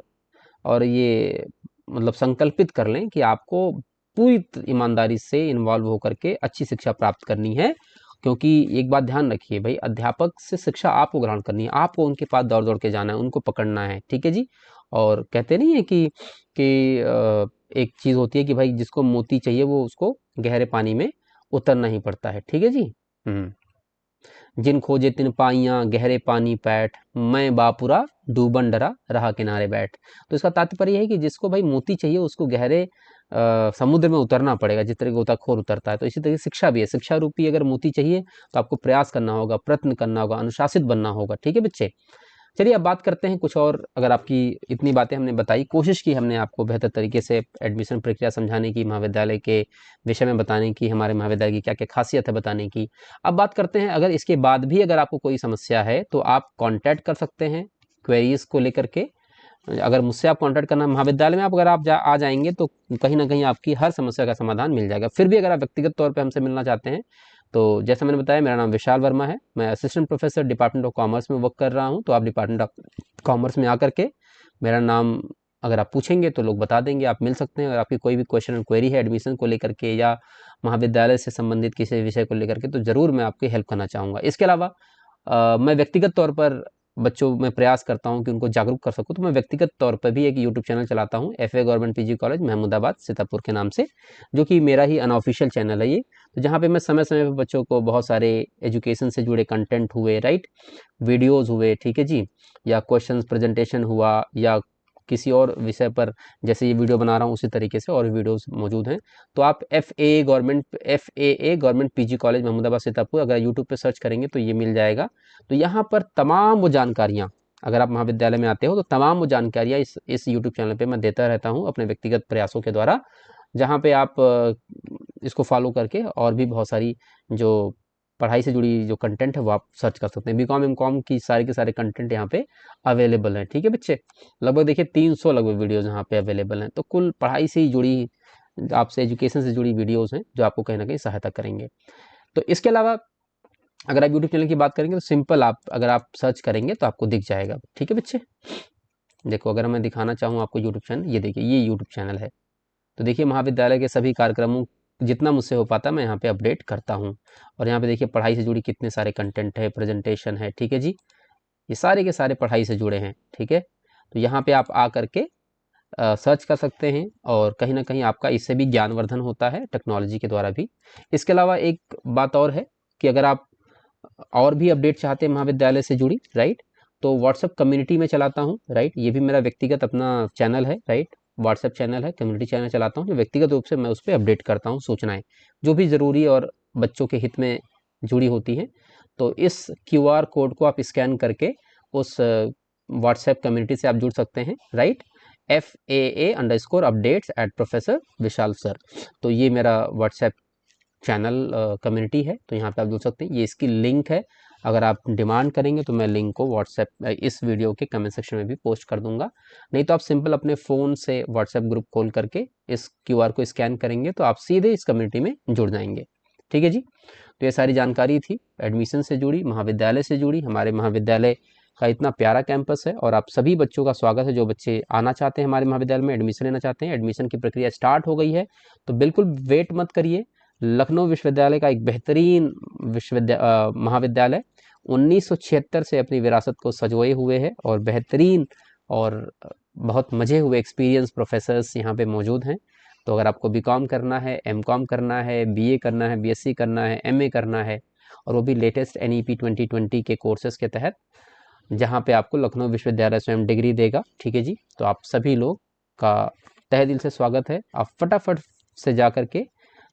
और ये मतलब संकल्पित कर लें कि आपको पूरी ईमानदारी से इन्वॉल्व होकर के अच्छी शिक्षा प्राप्त करनी है। क्योंकि एक बात ध्यान रखिए भाई, अध्यापक से शिक्षा आपको ग्रहण करनी है, आपको उनके पास दौड़ दौड़ के जाना है, उनको पकड़ना है, ठीक है जी। और कहते नहीं है कि एक चीज़ होती है कि भाई जिसको मोती चाहिए वो उसको गहरे पानी में उतरना ही पड़ता है, ठीक है जी। जिन खोजे तिन पाइयाँ गहरे पानी पैठ, मैं बापुरा डूबन डरा रहा किनारे बैठ। तो इसका तात्पर्य है कि जिसको भाई मोती चाहिए उसको गहरे समुद्र में उतरना पड़ेगा, जिस तरह गोताखोर उतरता है। तो इसी तरह शिक्षा भी है, शिक्षा रूपी अगर मोती चाहिए तो आपको प्रयास करना होगा, प्रयत्न करना होगा, अनुशासित बनना होगा, ठीक है बच्चे। चलिए अब बात करते हैं कुछ और। अगर आपकी इतनी बातें हमने बताई, कोशिश की हमने आपको बेहतर तरीके से एडमिशन प्रक्रिया समझाने की, महाविद्यालय के विषय में बताने की, हमारे महाविद्यालय की क्या क्या खासियत है बताने की। अब बात करते हैं, अगर इसके बाद भी अगर आपको कोई समस्या है तो आप कांटेक्ट कर सकते हैं क्वेरीज को लेकर के। अगर मुझसे आप कांटेक्ट करना, महाविद्यालय में आप अगर आप आ जाएंगे तो कहीं ना कहीं आपकी हर समस्या का समाधान मिल जाएगा। फिर भी अगर आप व्यक्तिगत तौर पर हमसे मिलना चाहते हैं तो जैसा मैंने बताया, मेरा नाम विशाल वर्मा है, मैं assistant professor department of commerce में वर्क कर रहा हूं। तो आप डिपार्टमेंट ऑफ कॉमर्स में आकर के मेरा नाम अगर आप पूछेंगे तो लोग बता देंगे, आप मिल सकते हैं। अगर आपकी कोई भी क्वेश्चन और क्वेरी है एडमिशन को लेकर के या महाविद्यालय से संबंधित किसी विषय को लेकर के, तो ज़रूर मैं आपकी हेल्प करना चाहूँगा। इसके अलावा मैं व्यक्तिगत तौर पर बच्चों में प्रयास करता हूँ कि उनको जागरूक कर सकूँ, तो मैं व्यक्तिगत तौर पर भी एक यूट्यूब चैनल चलाता हूँ, FA government PG college Mahmudabad Sitapur के नाम से, जो कि मेरा ही अनऑफिशियल चैनल है ये। तो जहाँ पे मैं समय समय पर बच्चों को बहुत सारे एजुकेशन से जुड़े कंटेंट हुए, राइट, वीडियोज़ हुए, ठीक है जी, या क्वेश्चन प्रेजेंटेशन हुआ, या किसी और विषय पर जैसे ये वीडियो बना रहा हूँ उसी तरीके से और वीडियोस मौजूद हैं। तो आप FAA government PG college Mahmudabad Sitapur अगर यूट्यूब पे सर्च करेंगे तो ये मिल जाएगा। तो यहाँ पर तमाम वो जानकारियाँ, अगर आप महाविद्यालय में आते हो तो तमाम वो जानकारियाँ इस यूट्यूब चैनल पे मैं देता रहता हूँ अपने व्यक्तिगत प्रयासों के द्वारा, जहाँ पे आप इसको फॉलो करके और भी बहुत सारी जो पढ़ाई से जुड़ी जो कंटेंट है वो आप सर्च कर सकते हैं। बीकॉम एमकॉम की सारे के सारे कंटेंट यहाँ पे अवेलेबल हैं, ठीक है बच्चे। लगभग देखिए 300 लगभग वीडियोज़ यहाँ पे अवेलेबल हैं। तो कुल पढ़ाई से ही जुड़ी, आपसे एजुकेशन से जुड़ी वीडियोज़ हैं जो आपको कहीं ना कहीं सहायता करेंगे। तो इसके अलावा अगर आप यूट्यूब चैनल की बात करेंगे तो सिंपल, आप अगर आप सर्च करेंगे तो आपको दिख जाएगा, ठीक है बच्चे। देखो अगर मैं दिखाना चाहूँ आपको यूट्यूब चैनल, ये देखिए ये यूट्यूब चैनल है। तो देखिए महाविद्यालय के सभी कार्यक्रमों जितना मुझसे हो पाता मैं यहाँ पे अपडेट करता हूँ। और यहाँ पे देखिए पढ़ाई से जुड़ी कितने सारे कंटेंट है, प्रेजेंटेशन है, ठीक है जी, ये सारे के सारे पढ़ाई से जुड़े हैं, ठीक है। तो यहाँ पे आप आ करके सर्च कर सकते हैं और कहीं ना कहीं आपका इससे भी ज्ञानवर्धन होता है टेक्नोलॉजी के द्वारा भी। इसके अलावा एक बात और है कि अगर आप और भी अपडेट चाहते हैं महाविद्यालय से जुड़ी, राइट, तो व्हाट्सएप कम्युनिटी में चलाता हूँ, राइट, ये भी मेरा व्यक्तिगत अपना चैनल है, राइट, व्हाट्सएप चैनल है, कम्युनिटी चैनल चलाता हूँ जो व्यक्तिगत रूप से मैं उस पर अपडेट करता हूँ सूचनाएं जो भी ज़रूरी और बच्चों के हित में जुड़ी होती हैं। तो इस QR कोड को आप स्कैन करके उस व्हाट्सएप कम्युनिटी से आप जुड़ सकते हैं, राइट, FAA_updates@प्रोफेसर विशाल सर। तो ये मेरा व्हाट्सएप चैनल कम्युनिटी है, तो यहाँ पे आप जुड़ सकते हैं। ये इसकी लिंक है, अगर आप डिमांड करेंगे तो मैं लिंक को व्हाट्सएप इस वीडियो के कमेंट सेक्शन में भी पोस्ट कर दूंगा। नहीं तो आप सिंपल अपने फ़ोन से व्हाट्सएप ग्रुप खोल करके इस QR को स्कैन करेंगे तो आप सीधे इस कम्युनिटी में जुड़ जाएंगे, ठीक है जी। तो ये सारी जानकारी थी एडमिशन से जुड़ी, महाविद्यालय से जुड़ी। हमारे महाविद्यालय का इतना प्यारा कैंपस है और आप सभी बच्चों का स्वागत है जो बच्चे आना चाहते हैं हमारे महाविद्यालय में, एडमिशन लेना चाहते हैं। एडमिशन की प्रक्रिया स्टार्ट हो गई है, तो बिल्कुल वेट मत करिए। लखनऊ विश्वविद्यालय का एक बेहतरीन महाविद्यालय 1976 से अपनी विरासत को संजोए हुए है और बेहतरीन और बहुत मजे हुए एक्सपीरियंस प्रोफेसर्स यहाँ पे मौजूद हैं। तो अगर आपको BCom करना है, MCom करना है, BA करना है, BSc करना है, MA करना है, और वो भी लेटेस्ट NEP 2020 के कोर्सेज के तहत, जहाँ पे आपको लखनऊ विश्वविद्यालय स्वयं डिग्री देगा, ठीक है जी। तो आप सभी लोग का तहे दिल से स्वागत है। आप फटाफट से जा करके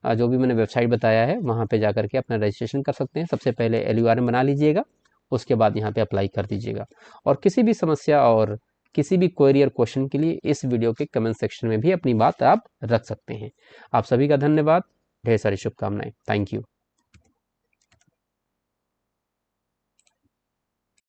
जो भी मैंने वेबसाइट बताया है वहाँ पे जा करके अपना रजिस्ट्रेशन कर सकते हैं। सबसे पहले LURM बना लीजिएगा, उसके बाद यहाँ पे अप्लाई कर दीजिएगा। और किसी भी समस्या और किसी भी क्वेरी और क्वेश्चन के लिए इस वीडियो के कमेंट सेक्शन में भी अपनी बात आप रख सकते हैं। आप सभी का धन्यवाद, ढेर सारी शुभकामनाएं। Thank you.